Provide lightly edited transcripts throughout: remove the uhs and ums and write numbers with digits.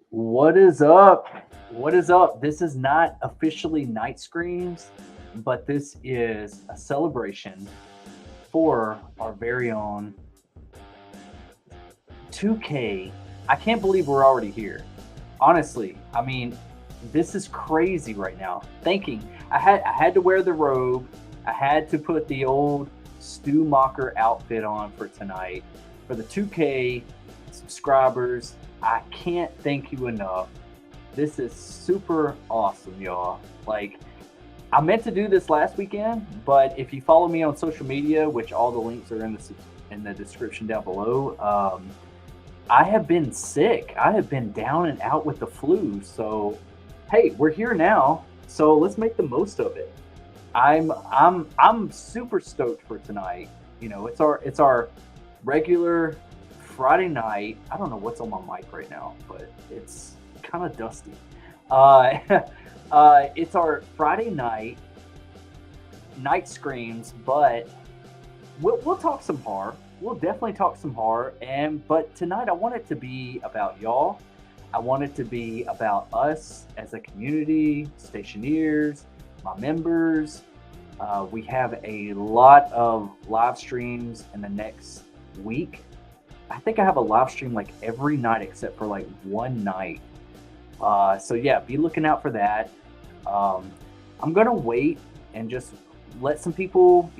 What is up? What is up? This is not officially Night Screams, but this is a celebration for our very own 2K. I can't believe we're already here. Honestly, I mean, this is crazy right now. Thinking I had to wear the robe. I had to put the old Stu Mocker outfit on for tonight. For the 2K subscribers, I can't thank you enough. This is super awesome, y'all. Like, I meant to do this last weekend, but if you follow me on social media, which all the links are in the description down below, I have been sick. I have been down and out with the flu. So, hey, we're here now. So let's make the most of it. I'm super stoked for tonight. You know, it's our regular Friday night. I don't know what's on my mic right now, but it's kind of dusty. Uh, it's our Friday night screams, but we'll talk some horror. We'll definitely talk some horror. But tonight I want it to be about y'all. I want it to be about us as a community, stationeers, my members. We have a lot of live streams in the next week. I think I have a live stream like every night except for like one night. So yeah, be looking out for that. Um, I'm gonna wait and just let some people,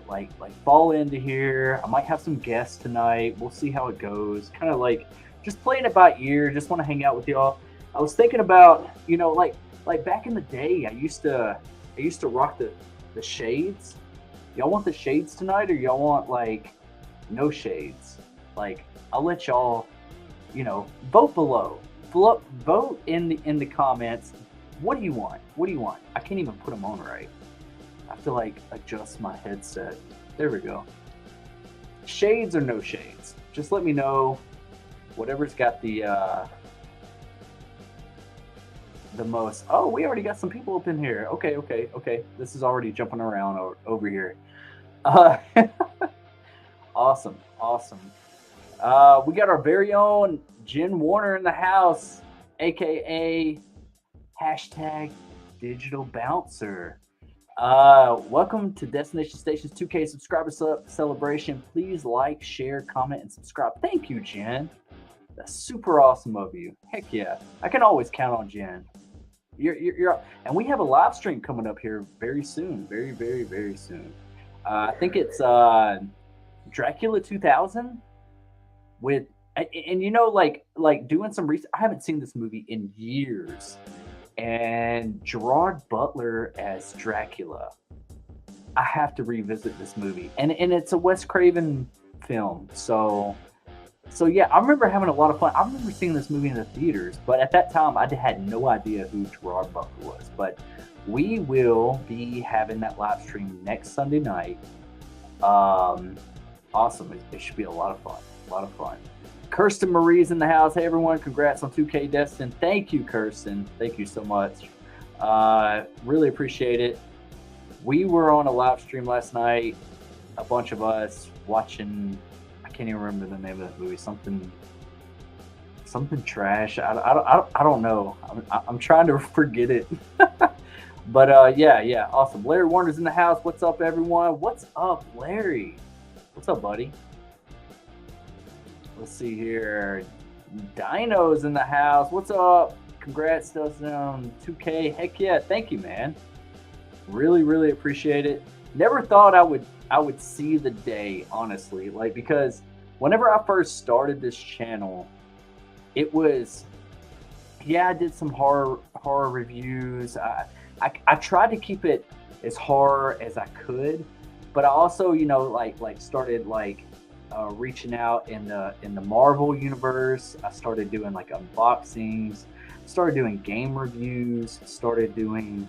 like fall into here. I might have some guests tonight. We'll see how it goes. Kind of like just playing it by ear. Just want to hang out with y'all. I was thinking about, like back in the day, I used to rock the shades. Y'all want the shades tonight, or y'all want like no shades? Like, I'll let y'all, vote below. Vote in the comments. What do you want? What do you want? I can't even put them on right. I have to like adjust my headset. There we go. Shades or no shades? Just let me know. Whatever's got the most. Oh, we already got some people up in here. Okay. This is already jumping around over here. Uh, awesome. We got our very own Jen Warner in the house, aka hashtag Digital Bouncer. Welcome to Destination Station's 2K subscriber celebration. Please like, share, comment, and subscribe. Thank you, Jen. That's super awesome of you. Heck yeah, I can always count on Jen. And we have a live stream coming up here very soon, very soon. I think it's Dracula 2000 with, and like doing some research. I haven't seen this movie in years, and Gerard Butler as Dracula. I have to revisit this movie, and it's a Wes Craven film, so yeah, I remember having a lot of fun. I remember seeing this movie in the theaters, but at that time I had no idea who Gerard Butler was. But we will be having that live stream next Sunday night. Awesome! It should be a lot of fun. A lot of fun. Kirsten Marie's in the house. Hey everyone, congrats on 2K Destin. Thank you, Kirsten. Thank you so much. Really appreciate it. We were on a live stream last night, a bunch of us watching. I can't even remember the name of that movie. Something trash. I don't know. I'm trying to forget it. But yeah, awesome. Larry Warner's in the house. What's up, everyone? What's up, Larry? What's up, buddy? Let's see here. Dino's in the house. What's up? Congrats, Dustin. 2K. Heck yeah. Thank you, man. Really appreciate it. Never thought I would see the day, honestly. Like, because whenever I first started this channel, it was, yeah, I did some horror reviews. I tried to keep it as horror as I could, but I also, like started like reaching out in the Marvel universe. I started doing like unboxings, started doing game reviews, started doing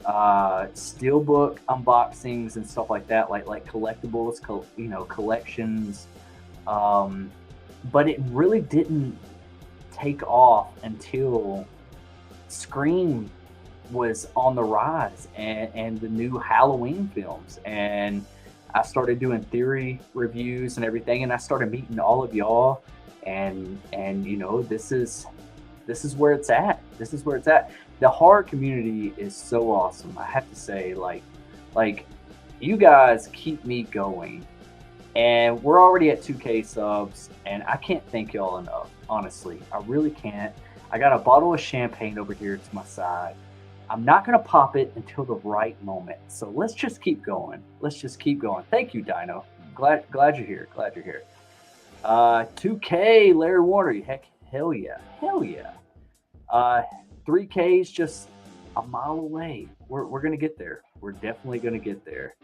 steelbook unboxings and stuff like that, like collectibles, collections. But it really didn't take off until Scream was on the rise, and the new Halloween films, and I started doing theory reviews and everything, and I started meeting all of y'all, and this is This is where it's at. This is where it's at. The horror community is so awesome. I have to say, like you guys keep me going, and we're already at 2K subs, and I can't thank y'all enough. Honestly, I really can't. I got a bottle of champagne over here to my side. I'm not gonna pop it until the right moment. So let's just keep going. Let's just keep going. Thank you, Dino. Glad you're here. Glad you're here. 2K, Larry Warner. Heck, hell yeah, hell yeah. 3K is just a mile away. We're gonna get there. We're definitely gonna get there.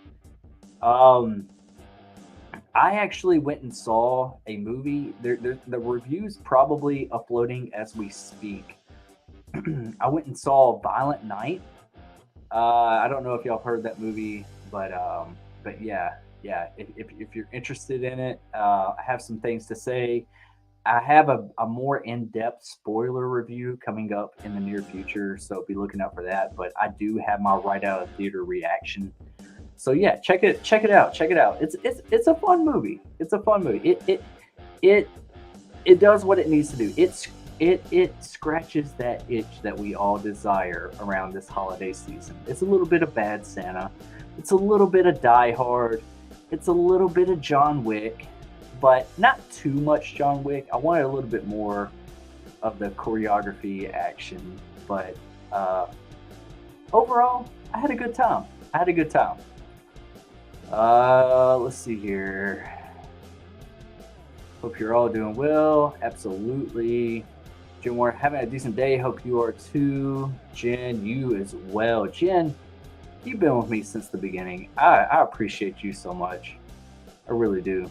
Um, I actually went and saw a movie. The review's probably uploading as we speak. I went and saw Violent Night. I don't know if y'all heard that movie, but yeah, yeah. If you're interested in it, I have some things to say. I have a more in-depth spoiler review coming up in the near future, so be looking out for that. But I do have my right out of theater reaction. So yeah, check it out. Check it out. It's a fun movie. It's a fun movie. It it does what it needs to do. It scratches that itch that we all desire around this holiday season. It's a little bit of Bad Santa. It's a little bit of Die Hard. It's a little bit of John Wick, but not too much John Wick. I wanted a little bit more of the choreography action, but overall, I had a good time. I had a good time. Let's see here. Hope you're all doing well. Absolutely. Jen Warren, having a decent day. Hope you are too. Jen, you as well. Jen, you've been with me since the beginning. I appreciate you so much. I really do.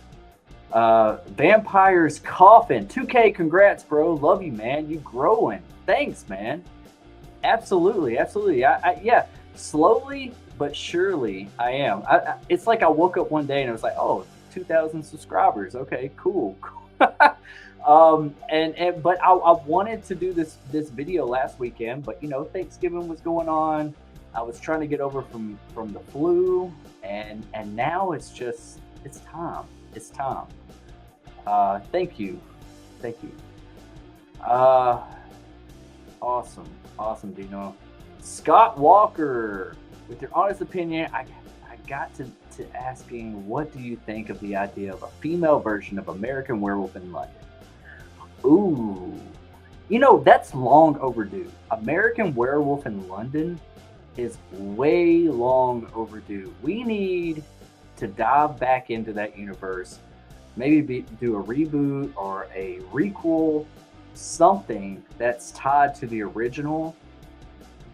Vampire's Coffin. 2K, congrats, bro. Love you, man. You growing. Thanks, man. Absolutely, absolutely. Yeah, slowly but surely I am. It's like I woke up one day and I was like, oh, 2,000 subscribers. Okay, cool. But I wanted to do this video last weekend, but Thanksgiving was going on. I was trying to get over from the flu, and now it's time. It's time. Thank you. Awesome, Dino. Scott Walker, with your honest opinion, I got to asking, what do you think of the idea of a female version of American Werewolf in London? Ooh, that's long overdue. American Werewolf in London is way long overdue. We need to dive back into that universe, maybe do a reboot or a requel, something that's tied to the original,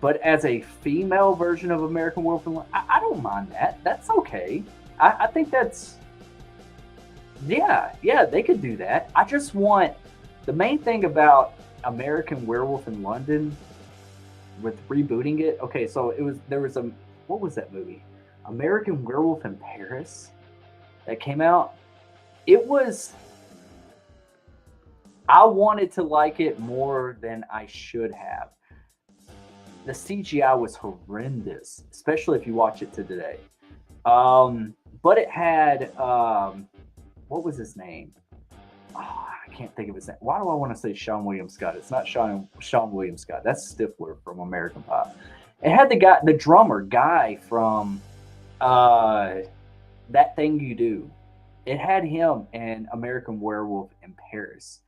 but as a female version of American Werewolf in London. I don't mind that. That's okay. I think that's, yeah, they could do that. I just want, the main thing about American Werewolf in London with rebooting it. Okay, so what was that movie? American Werewolf in Paris that came out. I wanted to like it more than I should have. The CGI was horrendous, especially if you watch it to today. But it had, what was his name? Oh, I can't think of his name. Why do I want to say Sean William Scott? It's not Sean William Scott. That's Stifler from American Pie. It had the drummer guy from That Thing You Do. It had him in American Werewolf in Paris,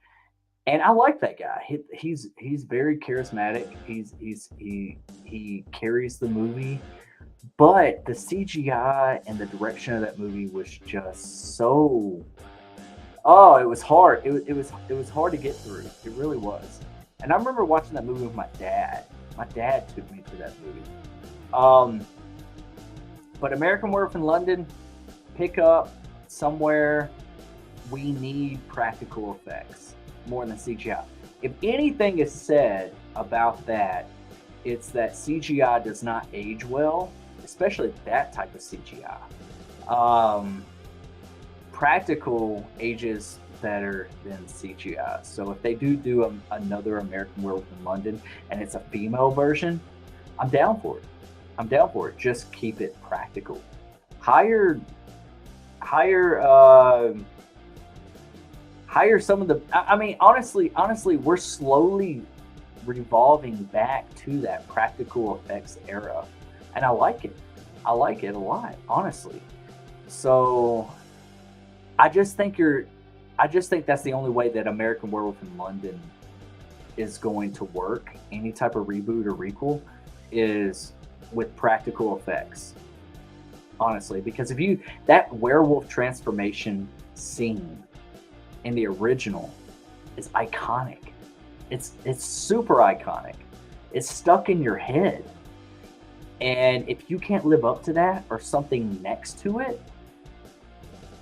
and I like that guy. He's very charismatic. He carries the movie, but the CGI and the direction of that movie was just so. Oh, it was hard. It was hard to get through. It really was. And I remember watching that movie with my dad. My dad took me to that movie. But American Werewolf in London, pick up somewhere. We need practical effects more than CGI. If anything is said about that, it's that CGI does not age well, especially that type of CGI. Practical ages better than CGI. So if they do another American Werewolf in London and it's a female version, I'm down for it. Just keep it practical. Hire some of the. I mean, honestly, we're slowly revolving back to that practical effects era, and I like it. I like it a lot, honestly. So I just think you're. I just think that's the only way that American Werewolf in London is going to work. Any type of reboot or requel is with practical effects, honestly. Because if you that werewolf transformation scene in the original is iconic. It's super iconic. It's stuck in your head. And if you can't live up to that or something next to it,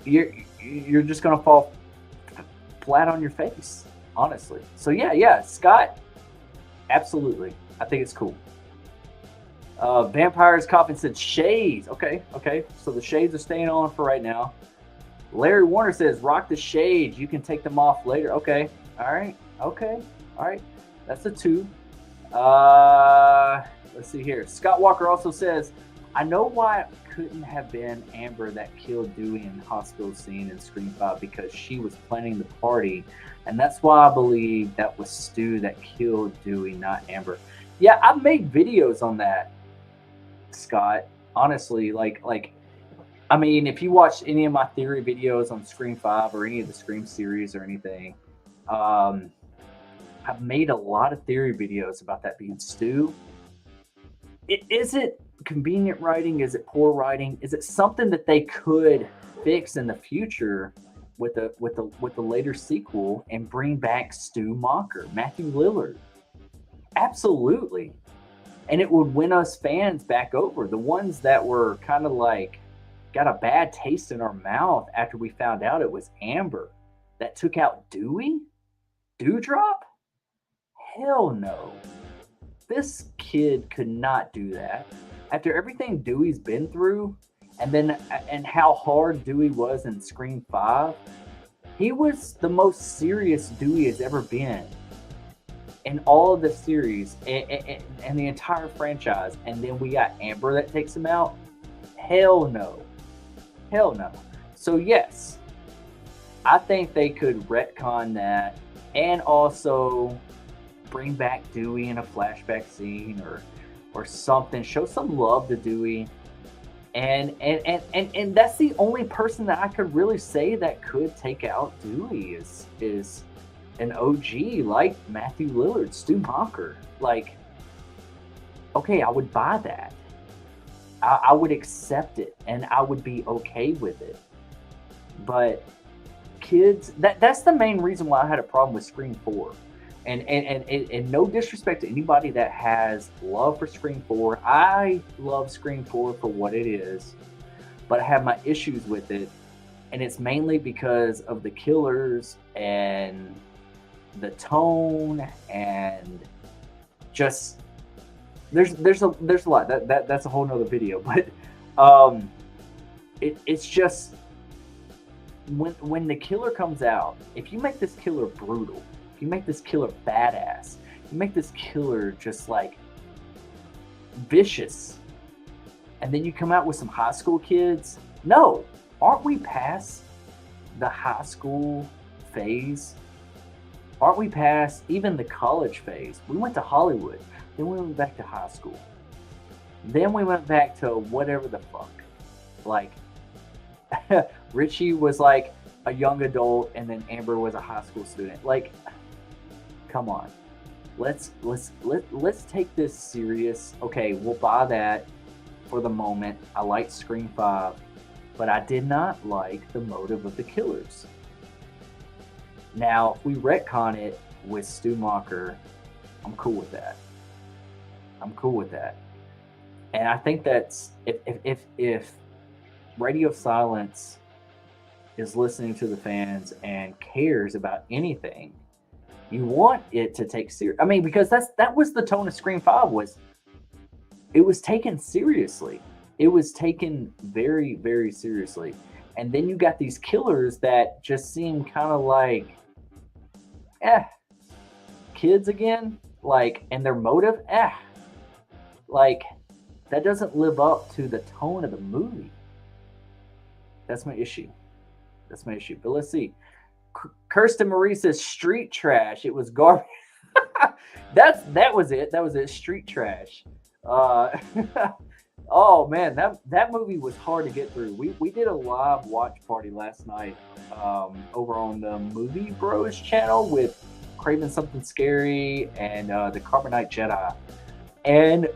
you're just gonna fall flat on your face, honestly. So yeah, Scott, absolutely. I think it's cool. Vampires Coffin said shades. Okay. So the shades are staying on for right now. Larry Warner says rock the shades. You can take them off later. Okay. All right. Okay. All right. That's a 2. Let's see here. Scott Walker also says, I know why it couldn't have been Amber that killed Dewey in the hospital scene in Scream 5 because she was planning the party. And that's why I believe that was Stu that killed Dewey, not Amber. Yeah, I've made videos on that, Scott. Honestly, I mean, if you watch any of my theory videos on Scream 5 or any of the Scream series or anything, I've made a lot of theory videos about that being Stu. Is it convenient writing? Is it poor writing? Is it something that they could fix in the future with a later sequel and bring back Stu Macher, Matthew Lillard? Absolutely. And it would win us fans back over. The ones that were kind of like got a bad taste in our mouth after we found out it was Amber that took out Dewey? Dewdrop? Hell no. This kid could not do that. After everything Dewey's been through, and how hard Dewey was in Scream 5, he was the most serious Dewey has ever been in all of the series and the entire franchise. And then we got Amber that takes him out. Hell no. Hell no. So yes, I think they could retcon that and also bring back Dewey in a flashback scene or something. Show some love to Dewey. And that's the only person that I could really say that could take out Dewey is an OG like Matthew Lillard, Stu Macher. Like, okay, I would buy that. I would accept it and I would be okay with it. But kids, that's the main reason why I had a problem with Scream 4. And no disrespect to anybody that has love for Scream 4. I love Scream 4 for what it is, but I have my issues with it. And it's mainly because of the killers and the tone and just there's a lot that's a whole nother video, but it's just when the killer comes out, if you make this killer brutal, if you make this killer badass, you make this killer just like vicious, and then you come out with some high school kids. No, aren't we past the high school phase? Aren't we past even the college phase? We went to Hollywood, then we went back to high school, then we went back to whatever the fuck. Like Richie was like a young adult, and then Amber was a high school student. Like, come on, let's take this serious. Okay, we'll buy that for the moment. I liked Scream 5, but I did not like the motive of the killers. Now, if we retcon it with Stu Macher, I'm cool with that. I'm cool with that. And I think that's if Radio Silence is listening to the fans and cares about anything, you want it to take serious. I mean, because that was the tone of Scream 5 was. It was taken seriously. It was taken very, very seriously. And then you got these killers that just seem kind of like, kids again. Like, and their motive, like, that doesn't live up to the tone of the movie. That's my issue. But let's see. Kirsten Marie says street trash. It was garbage. that was it. That was it. Street trash. Uh, oh man, that movie was hard to get through. We did a live watch party last night over on the Movie Bros channel with Craven Something Scary and the Carbonite Jedi, and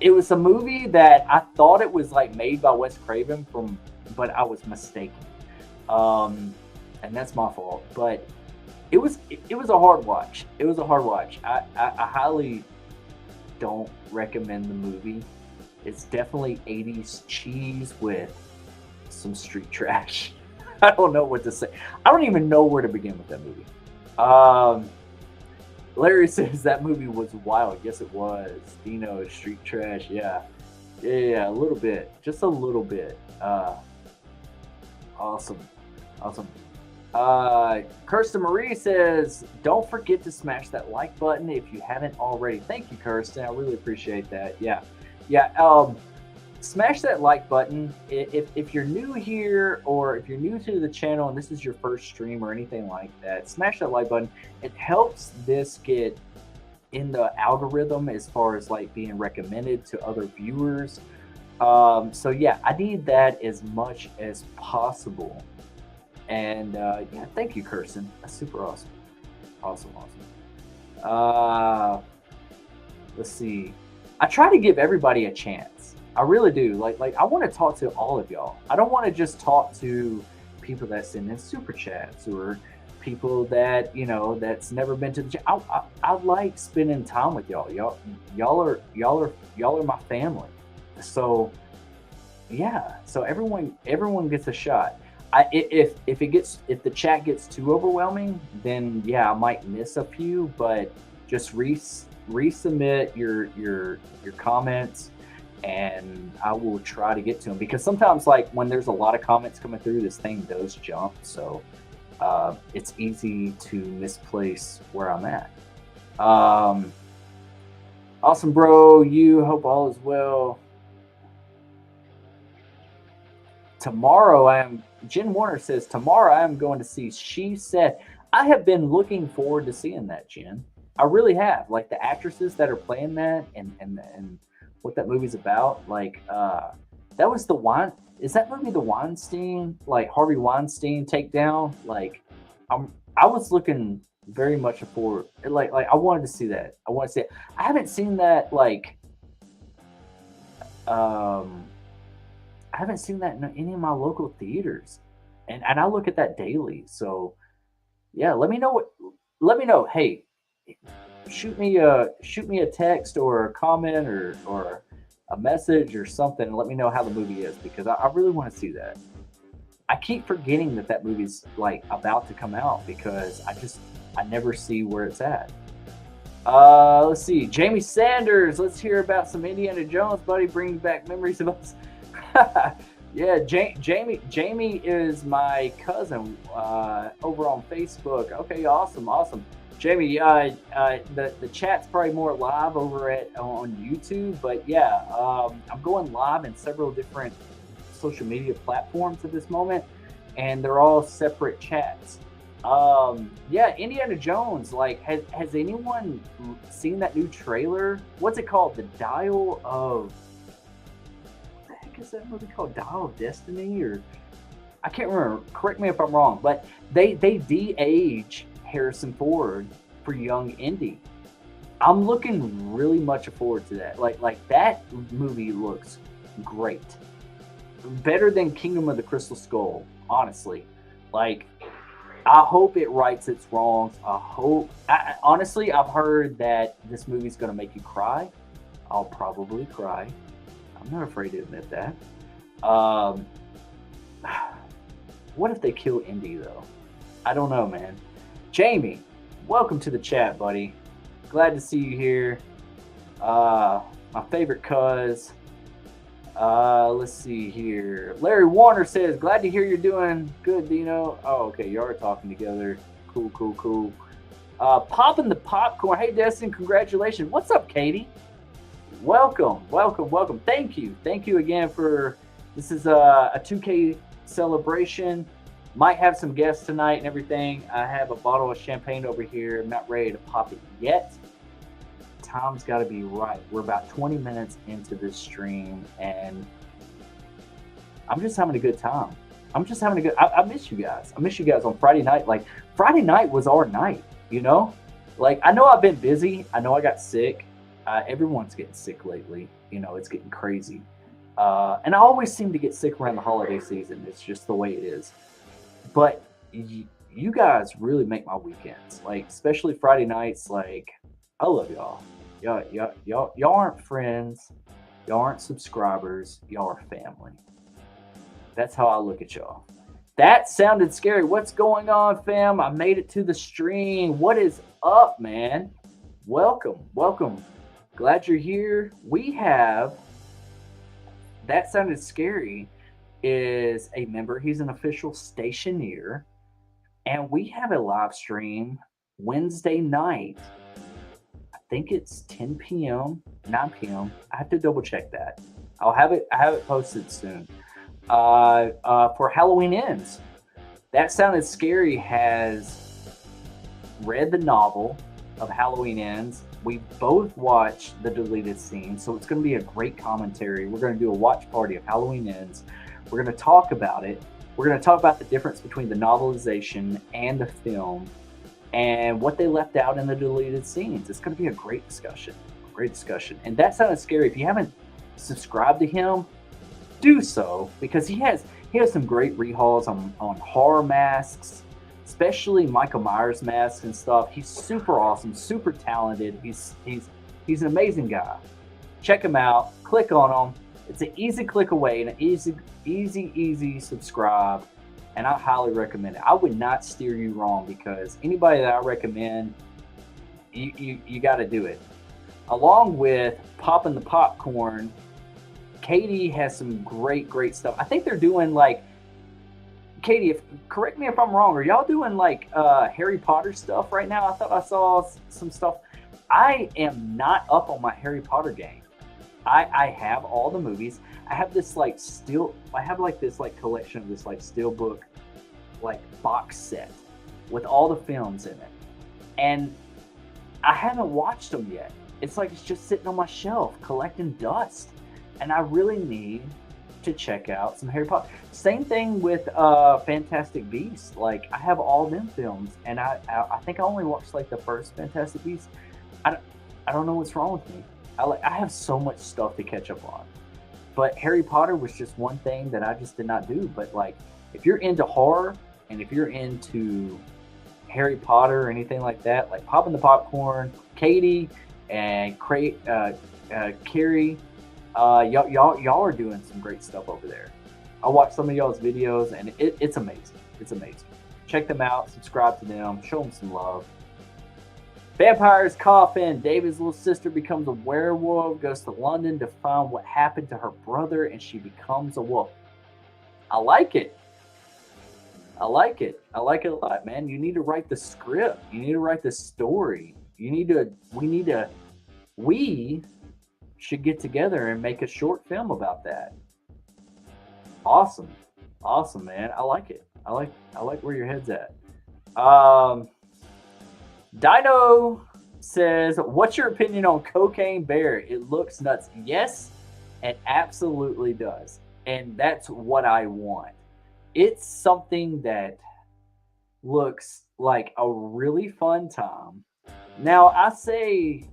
it was a movie that I thought it was like made by Wes Craven but I was mistaken, and that's my fault. But it was a hard watch. It was a hard watch. I highly don't recommend the movie. It's definitely 80s cheese with some street trash. I don't know what to say. I don't even know where to begin with that movie. Larry says that movie was wild. Yes, it was. Dino, street trash. Yeah, a little bit, just a little bit. Awesome. Kirsten Marie says, don't forget to smash that like button if you haven't already. Thank you, Kirsten. I really appreciate that. Yeah. Smash that like button. If you're new here or if you're new to the channel and this is your first stream or anything like that, smash that like button. It helps this get in the algorithm as far as like being recommended to other viewers. So yeah, I need that as much as possible. And yeah, thank you, Kirsten. That's super awesome. Awesome. Let's see. I try to give everybody a chance. I really do. Like I want to talk to all of y'all. I don't want to just talk to people that send in super chats or people that that's never been to the channel. I like spending time with y'all. Y'all are my family. So yeah. So everyone gets a shot. If the chat gets too overwhelming, then yeah, I might miss a few. But just resubmit your comments, and I will try to get to them, because sometimes like when there's a lot of comments coming through, this thing does jump, so it's easy to misplace where I'm at. Awesome, bro. You hope all is well. Tomorrow Jen Warner says, tomorrow I am going to see She Said. I have been looking forward to seeing that, Jen. I really have. Like the actresses that are playing that and what that movie's about. Like that was is that movie the Weinstein, like Harvey Weinstein takedown? Like I was looking very much forward. Like I wanted to see that. I want to see it. I haven't seen that I haven't seen that in any of my local theaters, and I look at that daily. So yeah, let me know. Hey, shoot me a text or a comment or a message or something, and let me know how the movie is, because I really want to see that. I keep forgetting that movie's like about to come out, because I never see where it's at. Let's see. Jamie Sanders, let's hear about some Indiana Jones, buddy. Brings back memories of us. Yeah, Jamie is my cousin over on Facebook. Okay, awesome. Jamie, the chat's probably more live over on YouTube, but yeah, I'm going live in several different social media platforms at this moment, and they're all separate chats. Yeah, Indiana Jones. Like, has anyone seen that new trailer? What's it called? The Dial of... is that movie called Dial of Destiny, or I can't remember, correct me if I'm wrong, but they de-age Harrison Ford for young Indy. I'm looking really much forward to that. Like that movie looks great, better than Kingdom of the Crystal Skull, honestly. Like, I hope it rights its wrongs. Honestly, I've heard that this movie's going to make you cry. I'll probably cry. I'm not afraid to admit that. What if they kill Indy, though? I don't know, man. Jamie, welcome to the chat, buddy. Glad to see you here. My favorite cuz. Let's see here. Larry Warner says, glad to hear you're doing good, Dino. Oh, okay, you are talking together. Cool. Popping the popcorn. Hey, Destin, congratulations. What's up, Katie? Welcome. Thank you again for, this is a 2K celebration. Might have some guests tonight and everything. I have a bottle of champagne over here. I'm not ready to pop it yet. Time's got to be right. We're about 20 minutes into this stream, and I'm just having a good time. I'm just having a good. I miss you guys. I miss you guys on Friday night. Like Friday night was our night. You know, like I know I've been busy. I know I got sick. Everyone's getting sick lately. You know, it's getting crazy. And I always seem to get sick around the holiday season. It's just the way it is. But you guys really make my weekends. Like especially Friday nights. Like I love y'all. Y'all aren't friends. Y'all aren't subscribers. Y'all are family. That's how I look at y'all. That sounded scary. What's going on, fam? I made it to the stream. What is up, man? Welcome, welcome. Glad you're here. We have That Sounded Scary is a member. He's an official stationeer. And we have a live stream Wednesday night. I think it's 10 p.m., 9 p.m. I have to double check that. I have it posted soon. For Halloween Ends. That Sounded Scary has read the novel of Halloween Ends. We both watched the deleted scene, so it's going to be a great commentary. We're going to do a watch party of Halloween Ends. We're going to talk about it. We're going to talk about the difference between the novelization and the film and what they left out in the deleted scenes. It's going to be a great discussion. And That Sounded Scary. If you haven't subscribed to him, do so, because he has some great rehauls on horror masks, especially Michael Myers masks and stuff. He's super awesome, super talented. He's an amazing guy. Check him out. Click on him. It's an easy click away and an easy subscribe, and I highly recommend it. I would not steer you wrong, because anybody that I recommend, you got to do it. Along with Popping the Popcorn, Katie has some great stuff. I think they're doing like, Katie, correct me if I'm wrong, are y'all doing like Harry Potter stuff right now? I thought I saw some stuff. I am not up on my Harry Potter game. I have all the movies. I have this like collection of this like steelbook like box set with all the films in it. And I haven't watched them yet. It's like it's just sitting on my shelf collecting dust. And I really need to check out some Harry Potter. Same thing with Fantastic Beasts. Like I have all them films, and I think I only watched like the first Fantastic Beasts. I don't know what's wrong with me. I have so much stuff to catch up on. But Harry Potter was just one thing that I just did not do. But like if you're into horror and if you're into Harry Potter or anything like that, like Popping the Popcorn, Katie and Carrie. Y'all are doing some great stuff over there. I watched some of y'all's videos, and it's amazing. It's amazing. Check them out. Subscribe to them. Show them some love. Vampire's Coffin. David's little sister becomes a werewolf, goes to London to find what happened to her brother, and she becomes a wolf. I like it. I like it a lot, man. You need to write the script. You need to write the story. We should get together and make a short film about that. Awesome, man. I like it. I like where your head's at. Dino says, "What's your opinion on Cocaine Bear? It looks nuts." Yes, it absolutely does, and that's what I want. It's something that looks like a really fun time. Now, I say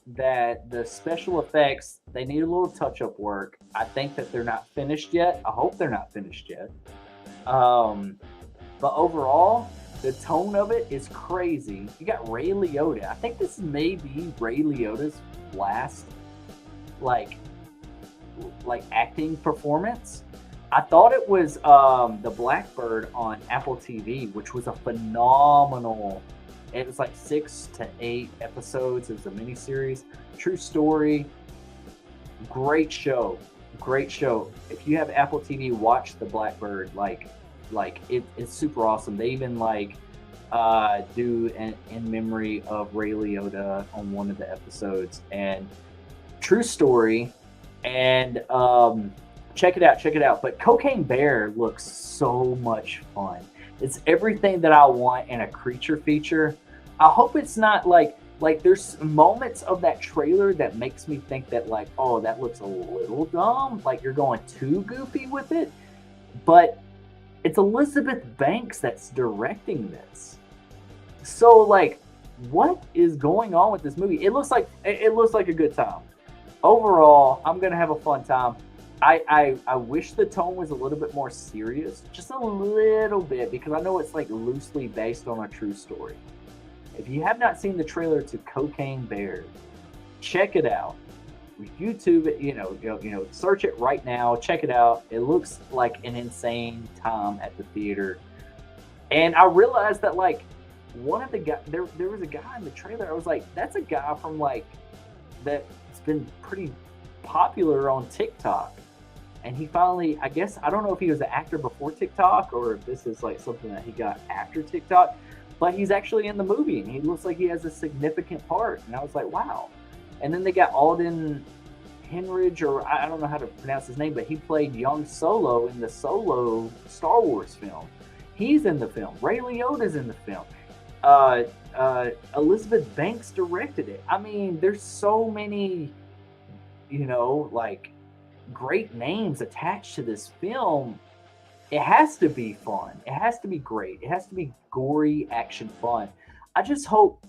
that the special effects, they need a little touch-up work. I think that they're not finished yet. I hope they're not finished yet. But overall, the tone of it is crazy. You got Ray Liotta. I think this may be Ray Liotta's last like acting performance. I thought it was The Blackbird on Apple TV, which was a phenomenal. It was like 6 to 8 episodes. It was a miniseries. True story. Great show. If you have Apple TV, watch The Blackbird. It's super awesome. They even do an in memory of Ray Liotta on one of the episodes. And true story. And Check it out, check it out. But Cocaine Bear looks so much fun. It's everything that I want in a creature feature. I hope it's not like there's moments of that trailer that makes me think that like, oh, that looks a little dumb, like you're going too goofy with it. But it's Elizabeth Banks that's directing this. So like what is going on with this movie? It looks like a good time. Overall, I'm gonna have a fun time. I wish the tone was a little bit more serious, just a little bit, because I know it's like loosely based on a true story. If you have not seen the trailer to Cocaine Bear, check it out. YouTube it, search it right now. Check it out. It looks like an insane time at the theater. And I realized that like one of the guys, there was a guy in the trailer. I was like, that's a guy from like that's been pretty popular on TikTok. And he finally, I guess, I don't know if he was an actor before TikTok or if this is like something that he got after TikTok, but he's actually in the movie and he looks like he has a significant part. And I was like, wow. And then they got Alden Henridge, or I don't know how to pronounce his name, but he played young Solo in the Solo Star Wars film. He's in the film. Ray Liotta's in the film. Elizabeth Banks directed it. I mean, there's so many, like great names attached to this film. It has to be fun. It has to be great. It has to be gory action fun. I just hope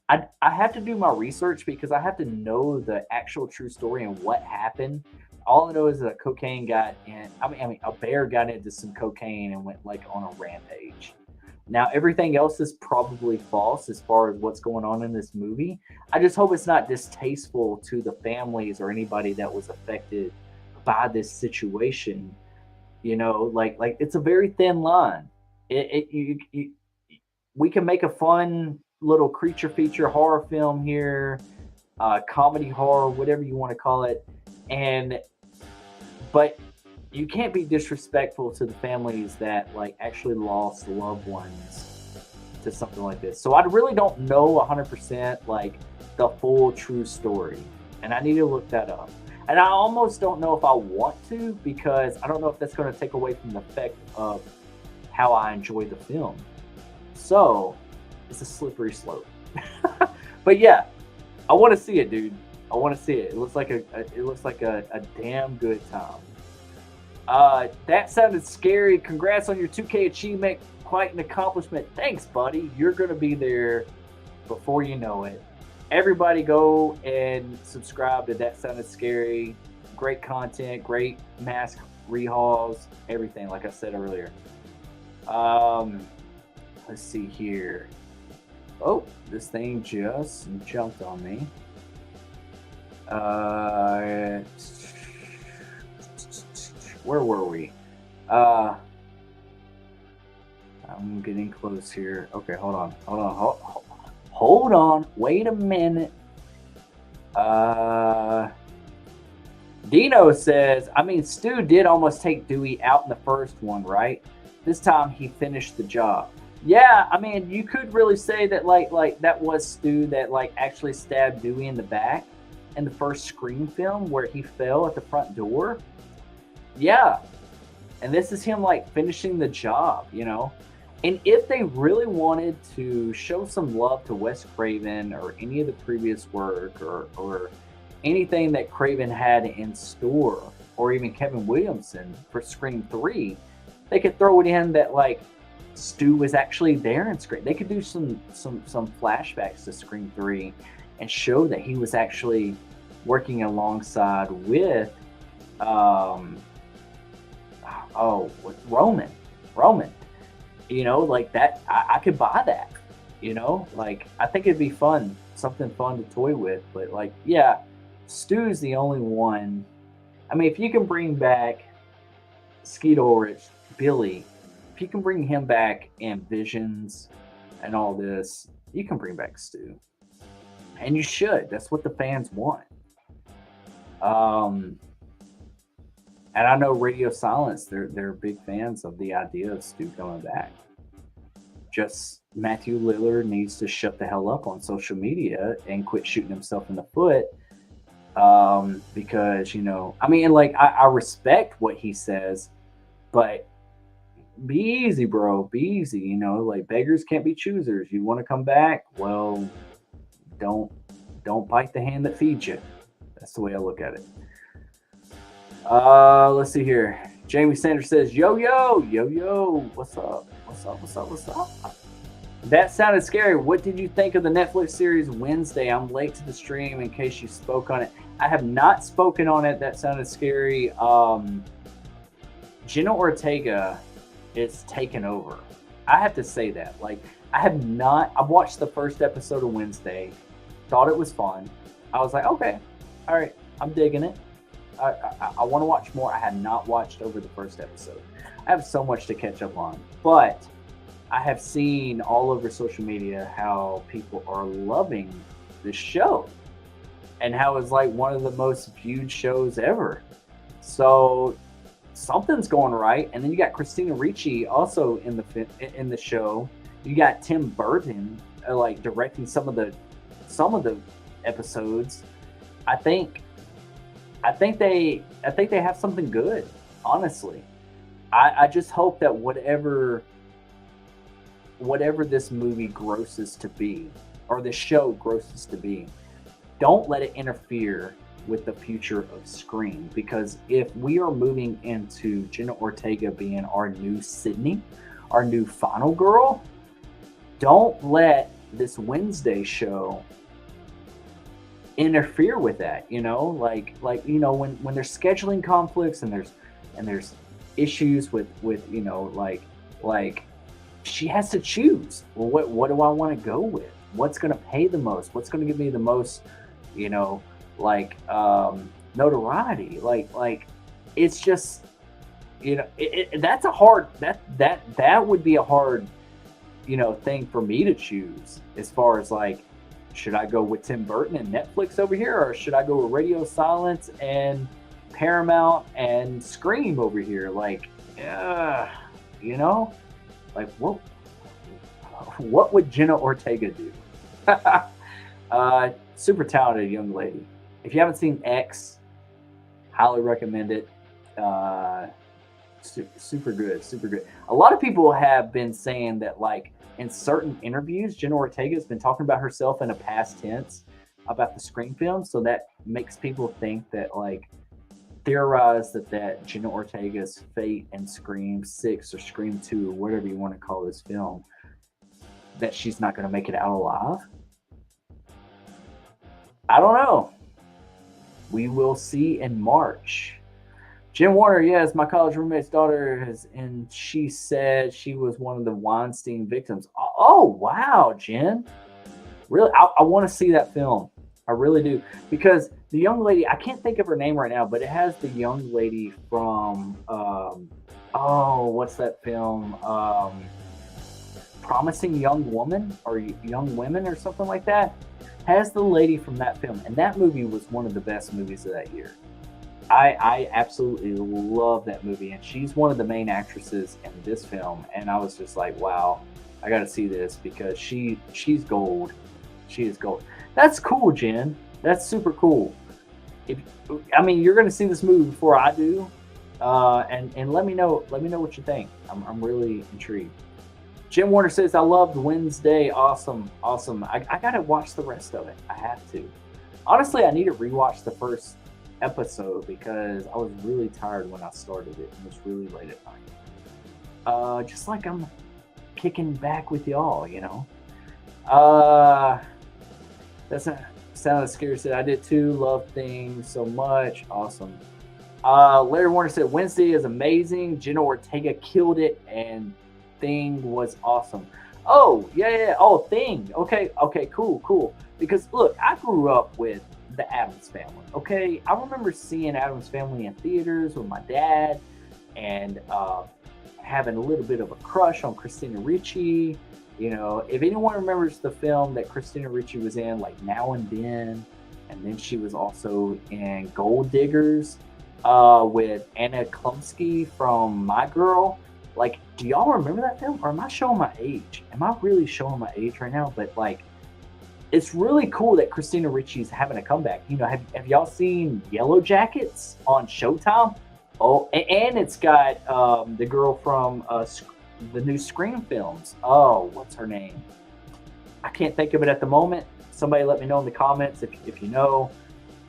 I have to do my research because I have to know the actual true story and what happened. All I know is that cocaine got in. I mean, a bear got into some cocaine and went like on a rampage. Now everything else is probably false as far as what's going on in this movie. I just hope it's not distasteful to the families or anybody that was affected by this situation. Like it's a very thin line. We can make a fun little creature feature horror film here, comedy horror, whatever you want to call it, and but you can't be disrespectful to the families that like actually lost loved ones to something like this. So I really don't know 100% like the full true story, and I need to look that up. And I almost don't know if I want to because I don't know if that's going to take away from the effect of how I enjoy the film. So it's a slippery slope. But yeah, I want to see it, dude. I want to see it. It looks like a damn good time. That sounded scary. Congrats on your 2K achievement. Quite an accomplishment. Thanks, buddy. You're going to be there before you know it. Everybody go and subscribe to That Sounded Scary. Great content, great mask rehauls, everything, like I said earlier. Let's see here. Oh, this thing just jumped on me. Where were we? I'm getting close here. Okay, hold on. Wait a minute. Dino says, I mean, Stu did almost take Dewey out in the first one, right? This time he finished the job. Yeah, I mean, you could really say that like that was Stu that like actually stabbed Dewey in the back in the first Scream film where he fell at the front door. Yeah. And this is him like finishing the job, And if they really wanted to show some love to Wes Craven or any of the previous work or anything that Craven had in store, or even Kevin Williamson for Scream 3, they could throw it in that like Stu was actually there in Scream. They could do some flashbacks to Scream 3 and show that he was actually working alongside with Roman. Like that, I could buy that. Like I think it'd be fun, something fun to toy with. But like, yeah, Stu's the only one. I mean, if you can bring back Skeet Ulrich, Billy, if you can bring him back in Visions and all this, you can bring back Stu, and you should. That's what the fans want. And I know Radio Silence, they're big fans of the idea of Stu coming back. Just Matthew Lillard needs to shut the hell up on social media and quit shooting himself in the foot Because I mean, like I respect what he says, but be easy, bro. Be easy. Like beggars can't be choosers. You want to come back? Well, don't don't bite the hand that feeds you. That's the way I look at it. Let's see here. Jamie Sanders says, "Yo yo yo yo, what's up? What's up? What's up? What's up?" That sounded scary. What did you think of the Netflix series Wednesday? I'm late to the stream in case you spoke on it. I have not spoken on it. That sounded scary. Jenna Ortega is taken over. I have to say that. Like, I have not. I watched the first episode of Wednesday, thought it was fun. I was like, okay, all right, I'm digging it. I want to watch more. I had not watched over the first episode. I have so much to catch up on, but I have seen all over social media how people are loving this show and how it's like one of the most viewed shows ever. So something's going right. And then you got Christina Ricci also in the show. You got Tim Burton like directing some of the episodes. I think they have something good. Honestly, I just hope that whatever this movie grosses to be, or this show grosses to be, don't let it interfere with the future of Scream. Because if we are moving into Jenna Ortega being our new Sydney, our new final girl, don't let this Wednesday show interfere with that. Like when there's scheduling conflicts and there's issues with like she has to choose. Well, what do I want to go with? What's going to pay the most? What's going to give me the most, notoriety? Like it's just, that's a hard, that would be a hard, thing for me to choose, as far as like, should I go with Tim Burton and Netflix over here, or should I go with Radio Silence and Paramount and Scream over here? Like, like what would Jenna Ortega do? Super talented young lady. If you haven't seen X, highly recommend it. Super good, super good. A lot of people have been saying that, like, in certain interviews, Jenna Ortega has been talking about herself in a past tense about the Scream film, so that makes people think that, like, theorize that Jenna Ortega's fate in Scream 6 or Scream 2 or whatever you want to call this film, that she's not going to make it out alive. I don't know. We will see in March. Jim Warner, yes, my college roommate's daughter and she said she was one of the Weinstein victims. Oh, wow, Jen. Really, I want to see that film. I really do. Because the young lady, I can't think of her name right now, but it has the young lady from, what's that film? Promising Young Woman or Young Women or something like that. Has the lady from that film. And that movie was one of the best movies of that year. I absolutely love that movie, and she's one of the main actresses in this film. And I was just like, wow, I got to see this, because she's gold. She is gold. That's cool, Jen. That's super cool. You're going to see this movie before I do, and let me know what you think. I'm really intrigued. Jim Warner says, I loved Wednesday. Awesome. I got to watch the rest of it. I have to. Honestly, I need to rewatch the first episode because I was really tired when I started it. It was really late at night. Just like I'm kicking back with y'all, That's a sounded scary. Said I did too. Love things so much. Awesome. Larry Warner said Wednesday is amazing. Jenna Ortega killed it, and Thing was awesome. Oh yeah. Oh, Thing. Okay. Cool. Because look, I grew up with the Addams Family. Okay, I remember seeing Addams Family in theaters with my dad, and having a little bit of a crush on Christina Ricci. If anyone remembers the film that Christina Ricci was in, like Now and then she was also in Gold Diggers with Anna Klumsky from My Girl. Like, do y'all remember that film? Or am I showing my age? Am I really showing my age right now? But like, it's really cool that Christina Ricci's having a comeback. You know, have y'all seen Yellow Jackets on Showtime? Oh, and it's got the girl from the new Scream films. Oh, what's her name? I can't think of it at the moment. Somebody let me know in the comments if you know.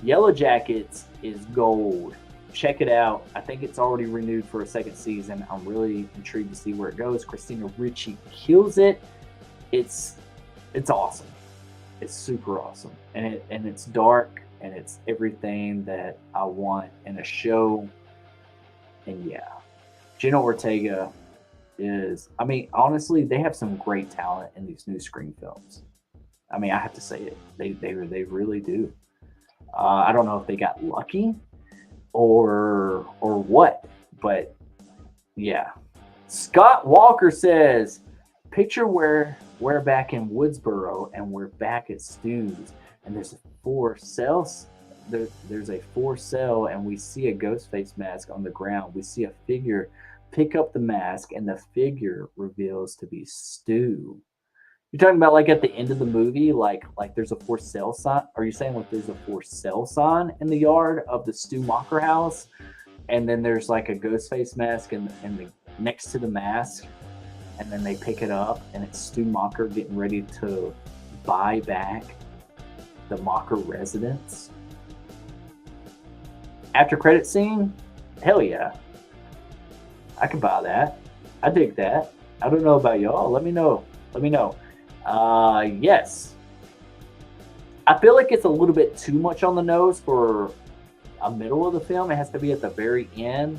Yellow Jackets is gold. Check it out. I think it's already renewed for a second season. I'm really intrigued to see where it goes. Christina Ricci kills it. It's awesome. It's super awesome, and it's dark, and it's everything that I want in a show. And yeah, Jenna Ortega is. I mean, honestly, they have some great talent in these new Scream films. I mean, I have to say it. They really do. I don't know if they got lucky or what, but yeah. Scott Walker says, picture we're back in Woodsboro and we're back at Stu's and there's a for sale. There's a for sale and we see a ghost face mask on the ground. We see a figure pick up the mask and the figure reveals to be Stu. You're talking about like at the end of the movie, like there's a for sale sign. Are you saying like there's a for sale sign in the yard of the Stu Mocker house, and then there's like a ghost face mask and the next to the mask, and then they pick it up and it's Stu Mocker getting ready to buy back the Mocker residence. After credit scene, hell yeah, I can buy that. I dig that. I don't know about y'all. Let me know. Yes. I feel like it's a little bit too much on the nose for a middle of the film. It has to be at the very end,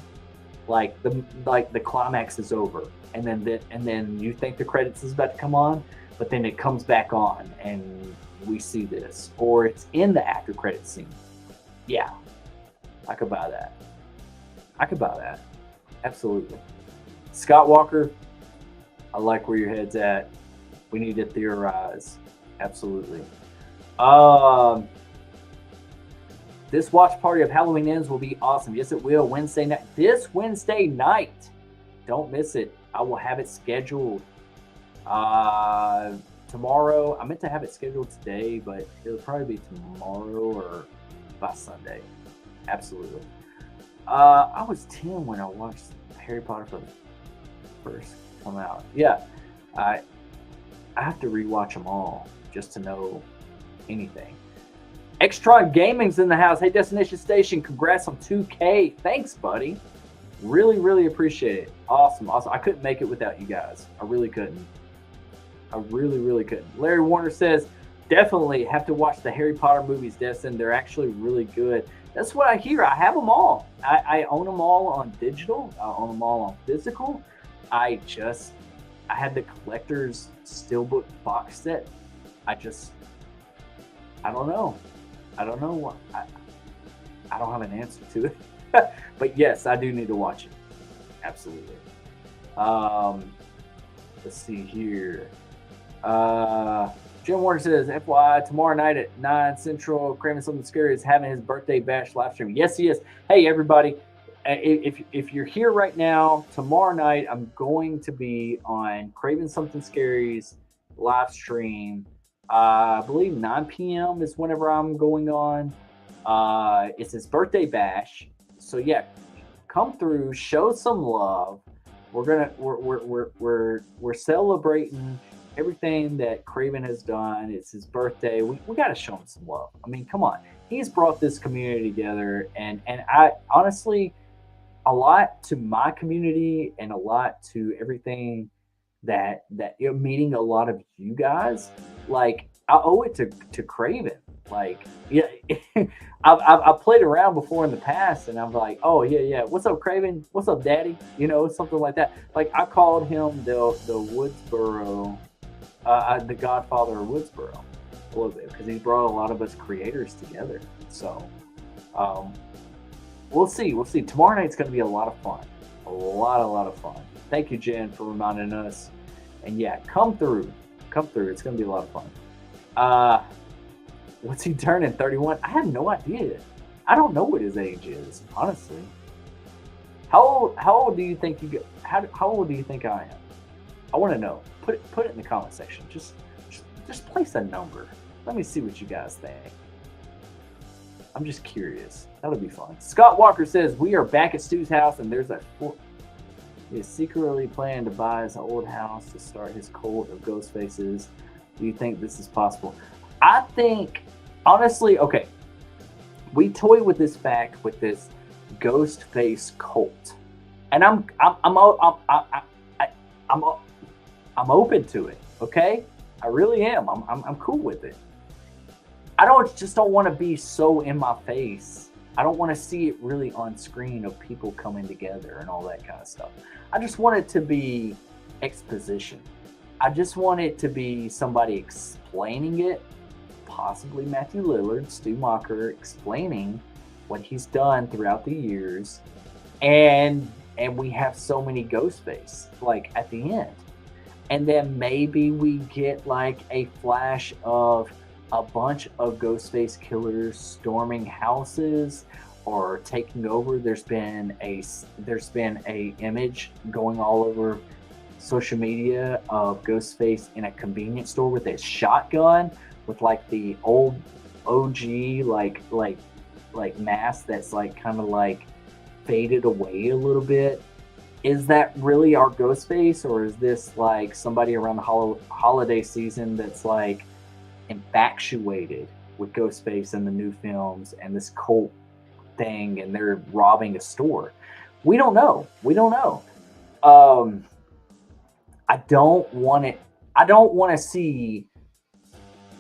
like the climax is over, and then you think the credits is about to come on, but then it comes back on, and we see this, or it's in the after credit scene. Yeah, I could buy that. Absolutely. Scott Walker, I like where your head's at. We need to theorize. Absolutely. This watch party of Halloween Ends will be awesome. Yes, it will. Wednesday night. This Wednesday night. Don't miss it. I will have it scheduled tomorrow. I meant to have it scheduled today, but it'll probably be tomorrow or by Sunday. Absolutely. I was 10 when I watched Harry Potter for the first come out. Yeah. I have to rewatch them all just to know anything. Extron Gaming's in the house. Hey, Destination Station, congrats on 2K. Thanks, buddy. Really, really appreciate it. Awesome. I couldn't make it without you guys. I really couldn't. Larry Warner says, definitely have to watch the Harry Potter movies, Destin. They're actually really good. That's what I hear. I have them all. I own them all on digital. I own them all on physical. I had the collector's steelbook box set. I don't know. I don't have an answer to it. But yes, I do need to watch it. Absolutely. Let's see here. Jim Warner says, FYI, tomorrow night at 9 Central, Craving Something Scary is having his birthday bash live stream. Yes, he is. Hey, everybody. If you're here right now, tomorrow night I'm going to be on Craving Something Scary's live stream. I believe 9 p.m. is whenever I'm going on. It's his birthday bash, so yeah, come through, show some love. We're celebrating everything that Craven has done. It's his birthday. We got to show him some love. I mean, come on. He's brought this community together, and I honestly, a lot to my community and a lot to everything that you're meeting a lot of you guys. Like, I owe it to Craven. Like, yeah, I've played around before in the past, and I'm like, oh yeah, what's up, Craven? What's up, Daddy? You know, something like that. Like, I called him the Woodsboro, the Godfather of Woodsboro a little bit, because he brought a lot of us creators together. So, we'll see. Tomorrow night's going to be a lot of fun. A lot of fun. Thank you, Jen, for reminding us. And yeah, come through. It's going to be a lot of fun. What's he turning? 31? I have no idea. I don't know what his age is, honestly. How old do you think you get? How old do you think I am? I want to know. Put it in the comment section. Just place a number. Let me see what you guys think. I'm just curious. That'll be fun. Scott Walker says, we are back at Stu's house, and there's a he is secretly planning to buy his old house to start his cult of ghost faces. Do you think this is possible? I think, honestly, okay, we toy with this fact with this ghost face cult, and I'm open to it. Okay, I really am. I'm cool with it. I don't want to be so in my face. I don't want to see it really on screen of people coming together and all that kind of stuff. I just want it to be exposition. I just want it to be somebody explaining it, possibly Matthew Lillard, Stu Macher, explaining what he's done throughout the years, and we have so many Ghostface like at the end, and then maybe we get like a flash of a bunch of Ghostface killers storming houses or taking over. There's been a image going all over social media of Ghostface in a convenience store with a shotgun with like the old OG like mask that's like kind of like faded away a little bit. Is that really our Ghostface, or is this like somebody around the holiday season that's like infatuated with Ghostface and the new films and this cult thing, and they're robbing a store? We don't know. I don't want to see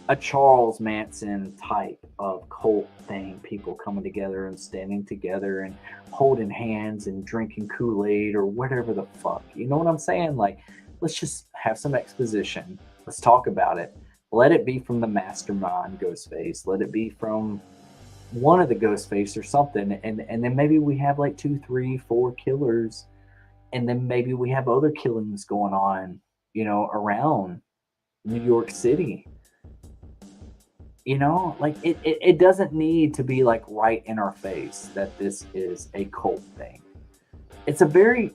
a Charles Manson type of cult thing, people coming together and standing together and holding hands and drinking Kool-Aid or whatever the fuck. You know what I'm saying? Like, let's just have some exposition. Let's talk about it. Let it be from the mastermind Ghostface. Let it be from one of the Ghostface or something. And then maybe we have like 2, 3, 4 killers. And then maybe we have other killings going on, around New York City. Like it doesn't need to be like right in our face that this is a cult thing. It's a very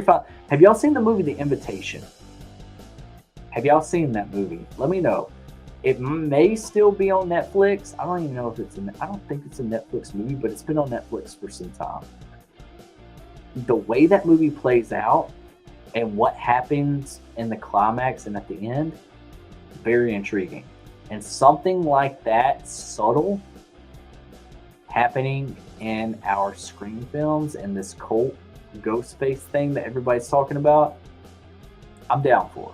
fun. Have y'all seen the movie The Invitation? Have y'all seen that movie? Let me know. It may still be on Netflix. I don't even know if I don't think it's a Netflix movie, but it's been on Netflix for some time. The way that movie plays out and what happens in the climax and at the end, very intriguing. And something like that subtle happening in our Scream films and this cult Ghostface thing that everybody's talking about, I'm down for.